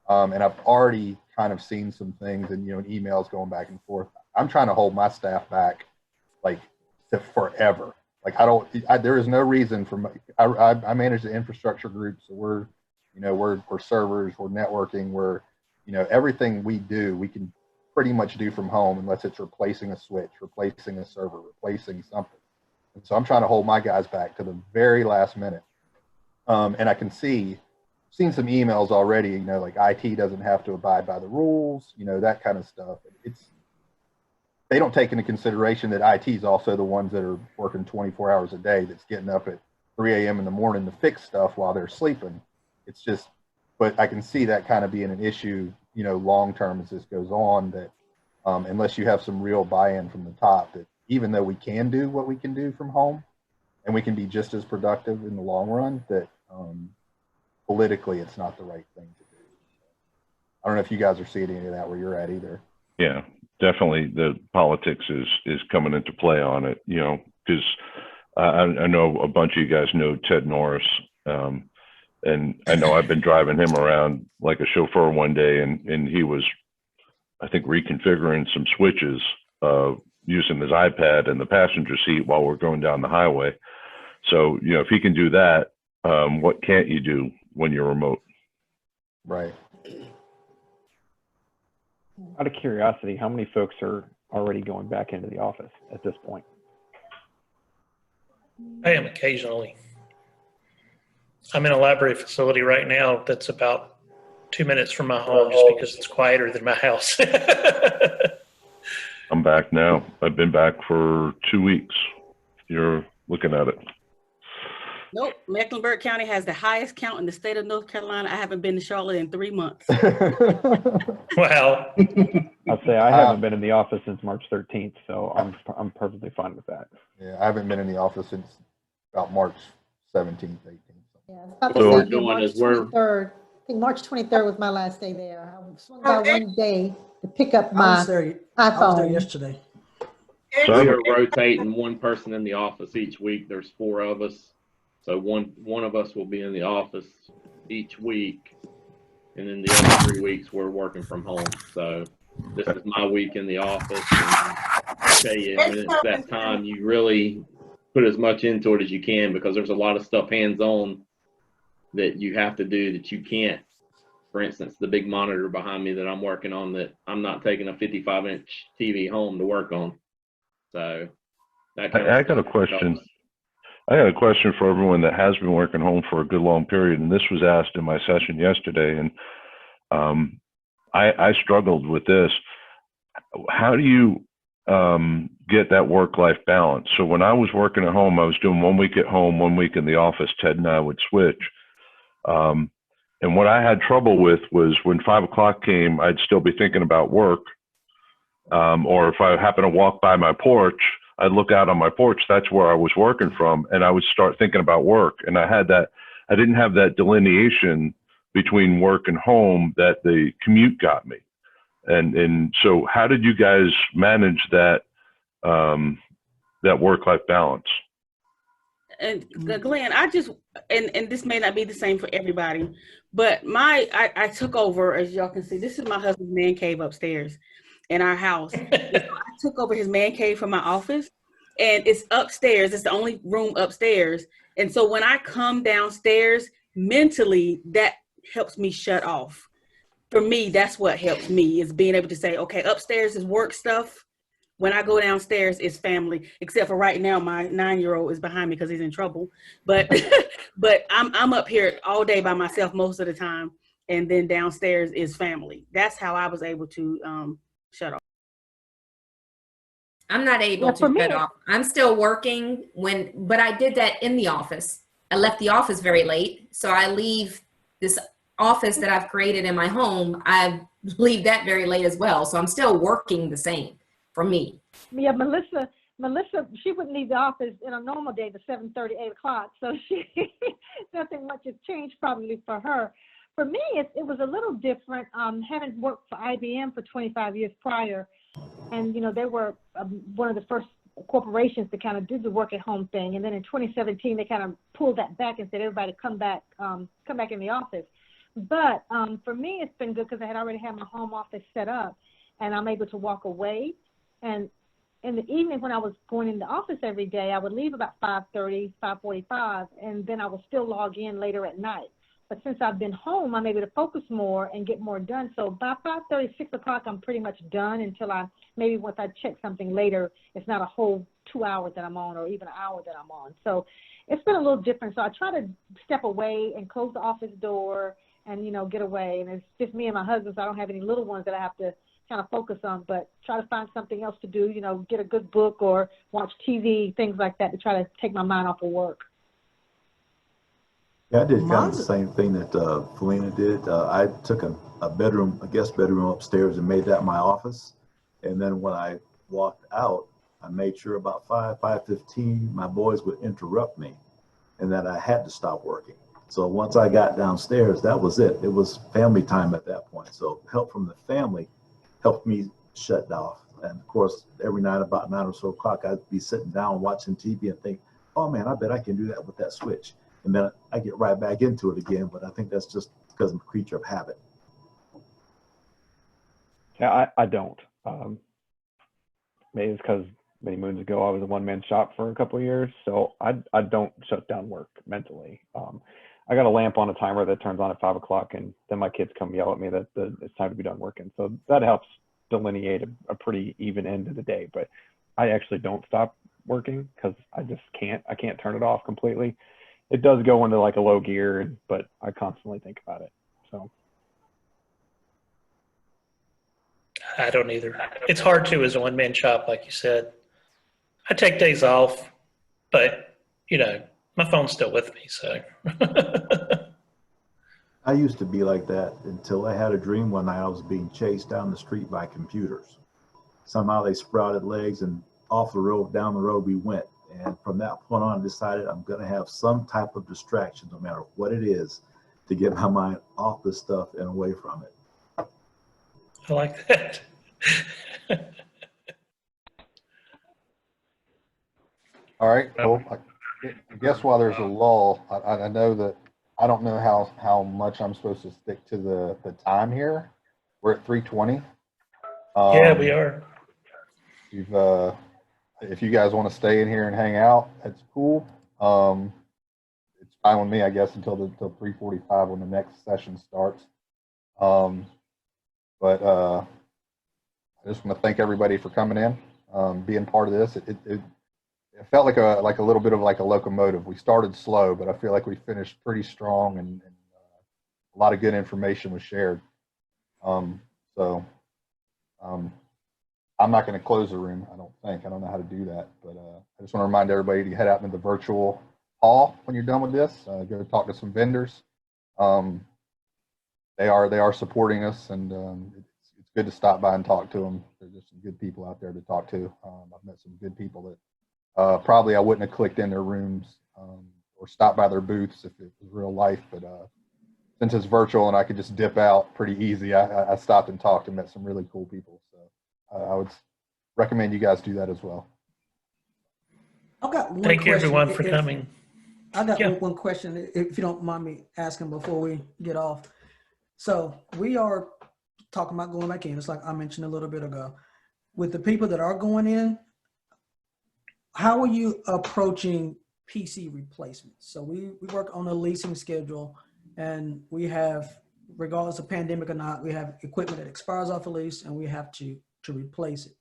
And I've already kind of seen some things and, you know, emails going back and forth. I'm trying to hold my staff back like to forever. Like there is no reason for I manage the infrastructure group. So we're servers, we're networking, we're, you know, everything we do, we can pretty much do from home unless it's replacing a switch, replacing a server, replacing something. And so I'm trying to hold my guys back to the very last minute. And I can seen some emails already, you know, like IT doesn't have to abide by the rules, you know, that kind of stuff. They don't take into consideration that IT is also the ones that are working 24 hours a day, that's getting up at 3 a.m. in the morning to fix stuff while they're sleeping. It's just, but I can see that kind of being an issue, you know, long term as this goes on, that unless you have some real buy-in from the top, that even though we can do what we can do from home and we can be just as productive in the long run, that politically it's not the right thing to do. I don't know if you guys are seeing any of that where you're at either. Yeah, definitely the politics is coming into play on it, you know, because I know a bunch of you guys know Ted Norris. And I know I've been driving him around like a chauffeur one day, and he was, I think, reconfiguring some switches using his iPad in the passenger seat while we're going down the highway. So, you know, if he can do that, what can't you do when you're remote? Right. Out of curiosity, how many folks are already going back into the office at this point? I am occasionally. I'm in a library facility right now that's about 2 minutes from my home just because it's quieter than my house. I'm back now. I've been back for 2 weeks. You're looking at it. Nope. Mecklenburg County has the highest count in the state of North Carolina. I haven't been to Charlotte in 3 months. Wow. I'll say I haven't been in the office since March 13th, so I'm perfectly fine with that. Yeah, I haven't been in the office since about March 17th, 18th. Yeah, about What the we're same doing March is we're 23rd. I think March 23rd was my last day there. I swung by one day to pick up I my was there iPhone. yesterday. we are rotating one person in the office each week. There's 4 of us, so one of us will be in the office each week, and then the other 3 weeks we're working from home. So this is my week in the office. And I tell you, when it's that time, you really put as much into it as you can, because there's a lot of stuff hands-on that you have to do that you can't. For instance, the big monitor behind me that I'm working on, that I'm not taking a 55-inch TV home to work on. So that kind of I got a question. I got a question for everyone that has been working home for a good long period, and this was asked in my session yesterday, and I struggled with this. How do you get that work-life balance? So when I was working at home, I was doing 1 week at home, 1 week in the office. Ted and I would switch. And what I had trouble with was when 5 o'clock came, I'd still be thinking about work. Or if I happen to walk by my porch, I'd look out on my porch. That's where I was working from. And I would start thinking about work. And I didn't have that delineation between work and home that the commute got me. And so how did you guys manage that, that work-life balance? And Glenn, and this may not be the same for everybody, but I took over, as y'all can see, this is my husband's man cave upstairs in our house. So I took over his man cave from my office, and it's upstairs. It's the only room upstairs. And so when I come downstairs, mentally, that helps me shut off. For me, that's what helps me, is being able to say, okay, upstairs is work stuff. When I go downstairs, it's family. Except for right now, my 9-year-old is behind me because he's in trouble. But but I'm up here all day by myself most of the time, and then downstairs is family. That's how I was able to shut off. I'm not able to shut off. I'm still working but I did that in the office. I left the office very late, so I leave this office that I've created in my home. I leave that very late as well, so I'm still working the same. For me. Yeah, Melissa, she wouldn't leave the office in a normal day to 7:30, 8 o'clock. So nothing much has changed probably for her. For me, it was a little different. Having worked for IBM for 25 years prior, and they were one of the first corporations to kind of do the work at home thing. And then in 2017, they kind of pulled that back and said everybody come back in the office. But for me, it's been good because I had already had my home office set up, and I'm able to walk away. And in the evening when I was going in the office every day, I would leave about 5:30, 5:45, and then I would still log in later at night. But since I've been home, I'm able to focus more and get more done. So by 5:30, 6 o'clock, I'm pretty much done until maybe once I check something later, it's not a whole 2 hours that I'm on or even an hour that I'm on. So it's been a little different. So I try to step away and close the office door and, get away. And it's just me and my husband, so I don't have any little ones that I have to kind of focus on, but try to find something else to do, get a good book or watch TV, things like that, to try to take my mind off of work. Yeah, I did kind of the same thing that Felina did. I took a guest bedroom upstairs and made that my office. And then when I walked out, I made sure about 5:15, my boys would interrupt me and that I had to stop working. So once I got downstairs, that was it. It was family time at that point. So help from the family helped me shut off. And of course, every night about 9 or so o'clock, I'd be sitting down watching TV and think, oh man, I bet I can do that with that switch. And then I get right back into it again. But I think that's just because I'm a creature of habit. Yeah, I don't. Maybe it's because many moons ago I was a one-man shop for a couple of years, so I don't shut down work mentally. I got a lamp on a timer that turns on at 5 o'clock, and then my kids come yell at me that it's time to be done working. So that helps delineate a pretty even end of the day. But I actually don't stop working because I just can't. I can't turn it off completely. It does go into like a low gear, but I constantly think about it. So I don't either. It's hard to as a one-man shop, like you said. I take days off, but my phone's still with me, so. I used to be like that until I had a dream one night I was being chased down the street by computers. Somehow they sprouted legs and off the road, down the road we went. And from that point on, I decided I'm going to have some type of distraction, no matter what it is, to get my mind off this stuff and away from it. I like that. All right. Well, I guess while there's a lull, I know that I don't know how much I'm supposed to stick to the time here. We're at 3:20. Yeah, we are. If you guys want to stay in here and hang out, that's cool. It's fine with me, I guess, until 3:45 when the next session starts. But I just want to thank everybody for coming in, being part of this. It felt like a little bit of like a locomotive. We started slow, but I feel like we finished pretty strong, and a lot of good information was shared. I'm not going to close the room, I don't think. I don't know how to do that, but I just want to remind everybody to head out into the virtual hall when you're done with this. Go talk to some vendors. they are supporting us, and it's good to stop by and talk to them. There's just some good people out there to talk to. I've met some good people that probably I wouldn't have clicked in their rooms or stopped by their booths if it was real life, but since it's virtual and I could just dip out pretty easy, I stopped and talked and met some really cool people. So I would recommend you guys do that as well. I've got one Thank you, question. everyone, for coming. I got Yeah. one question, if you don't mind me asking before we get off. So we are talking about going back in. It's like I mentioned a little bit ago. With the people that are going in, how are you approaching PC replacements? So we work on a leasing schedule, and we have, regardless of pandemic or not, we have equipment that expires off a lease, and we have to replace it.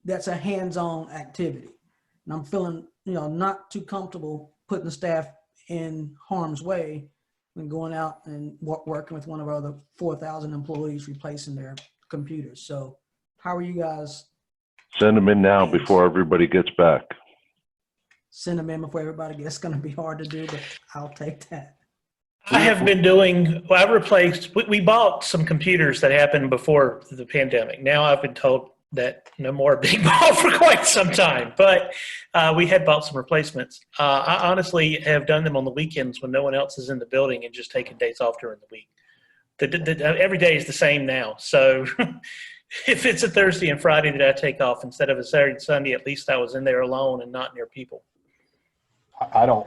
That's a hands-on activity. And I'm feeling, not too comfortable putting the staff in harm's way when going out and working with one of our other 4,000 employees replacing their computers. So how are you guys? Send them in now before everybody gets back. Send them in before everybody gets. It's going to be hard to do, but I'll take that. I have been doing, I replaced, we bought some computers that happened before the pandemic. Now I've been told that no more being bought for quite some time, but we had bought some replacements. I honestly have done them on the weekends when no one else is in the building and just taken days off during the week. Every day is the same now. So if it's a Thursday and Friday that I take off instead of a Saturday and Sunday, at least I was in there alone and not near people. I don't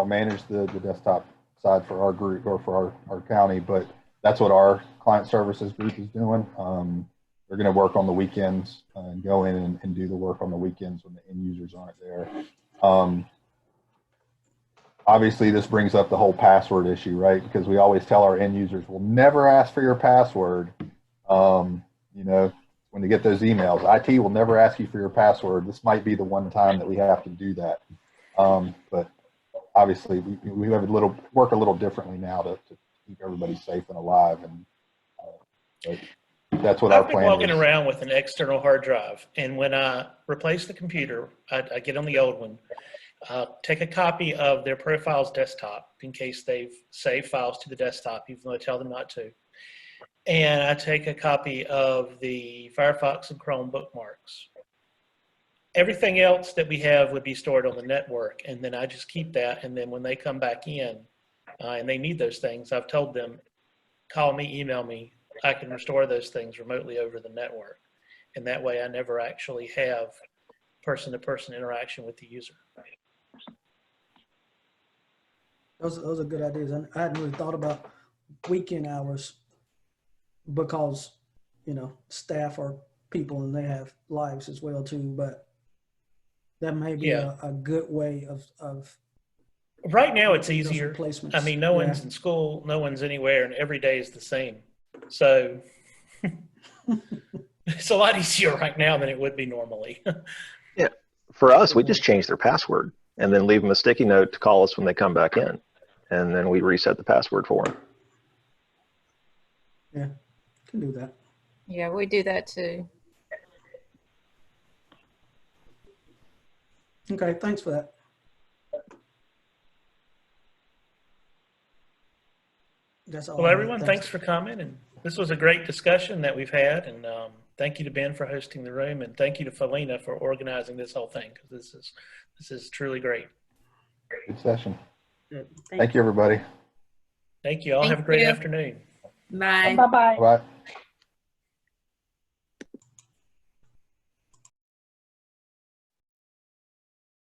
manage the desktop side for our group or for our county, but that's what our client services group is doing. They're going to work on the weekends and go in and do the work on the weekends when the end users aren't there. Obviously, this brings up the whole password issue, right? Because we always tell our end users, we'll never ask for your password. When they get those emails, IT will never ask you for your password. This might be the one time that we have to do that. But obviously, we have work a little differently now to keep everybody safe and alive. And but that's what our plan is. I've been walking around with an external hard drive, and when I replace the computer, I get on the old one, take a copy of their profiles desktop in case they've saved files to the desktop, even though I tell them not to. And I take a copy of the Firefox and Chrome bookmarks. Everything else that we have would be stored on the network, and then I just keep that, and then when they come back in and they need those things, I've told them, call me, email me, I can restore those things remotely over the network. And that way I never actually have person-to-person interaction with the user. Those are good ideas. I hadn't really thought about weekend hours because, staff are people and they have lives as well too, but that may be a good way of right now it's easier. I mean, no Yeah. one's in school, no one's anywhere, and every day is the same. So it's a lot easier right now than it would be normally. Yeah. For us, we just change their password and then leave them a sticky note to call us when they come back in. And then we reset the password for them. Yeah, can do that. Yeah, we do that too. Okay, thanks for that. That's all. Well, everyone, thanks for coming. And this was a great discussion that we've had. And thank you to Ben for hosting the room. And thank you to Felina for organizing this whole thing, because this is truly great. Good session. Thank you, everybody. Thank you. All have a great afternoon. Bye. Bye-bye. Bye.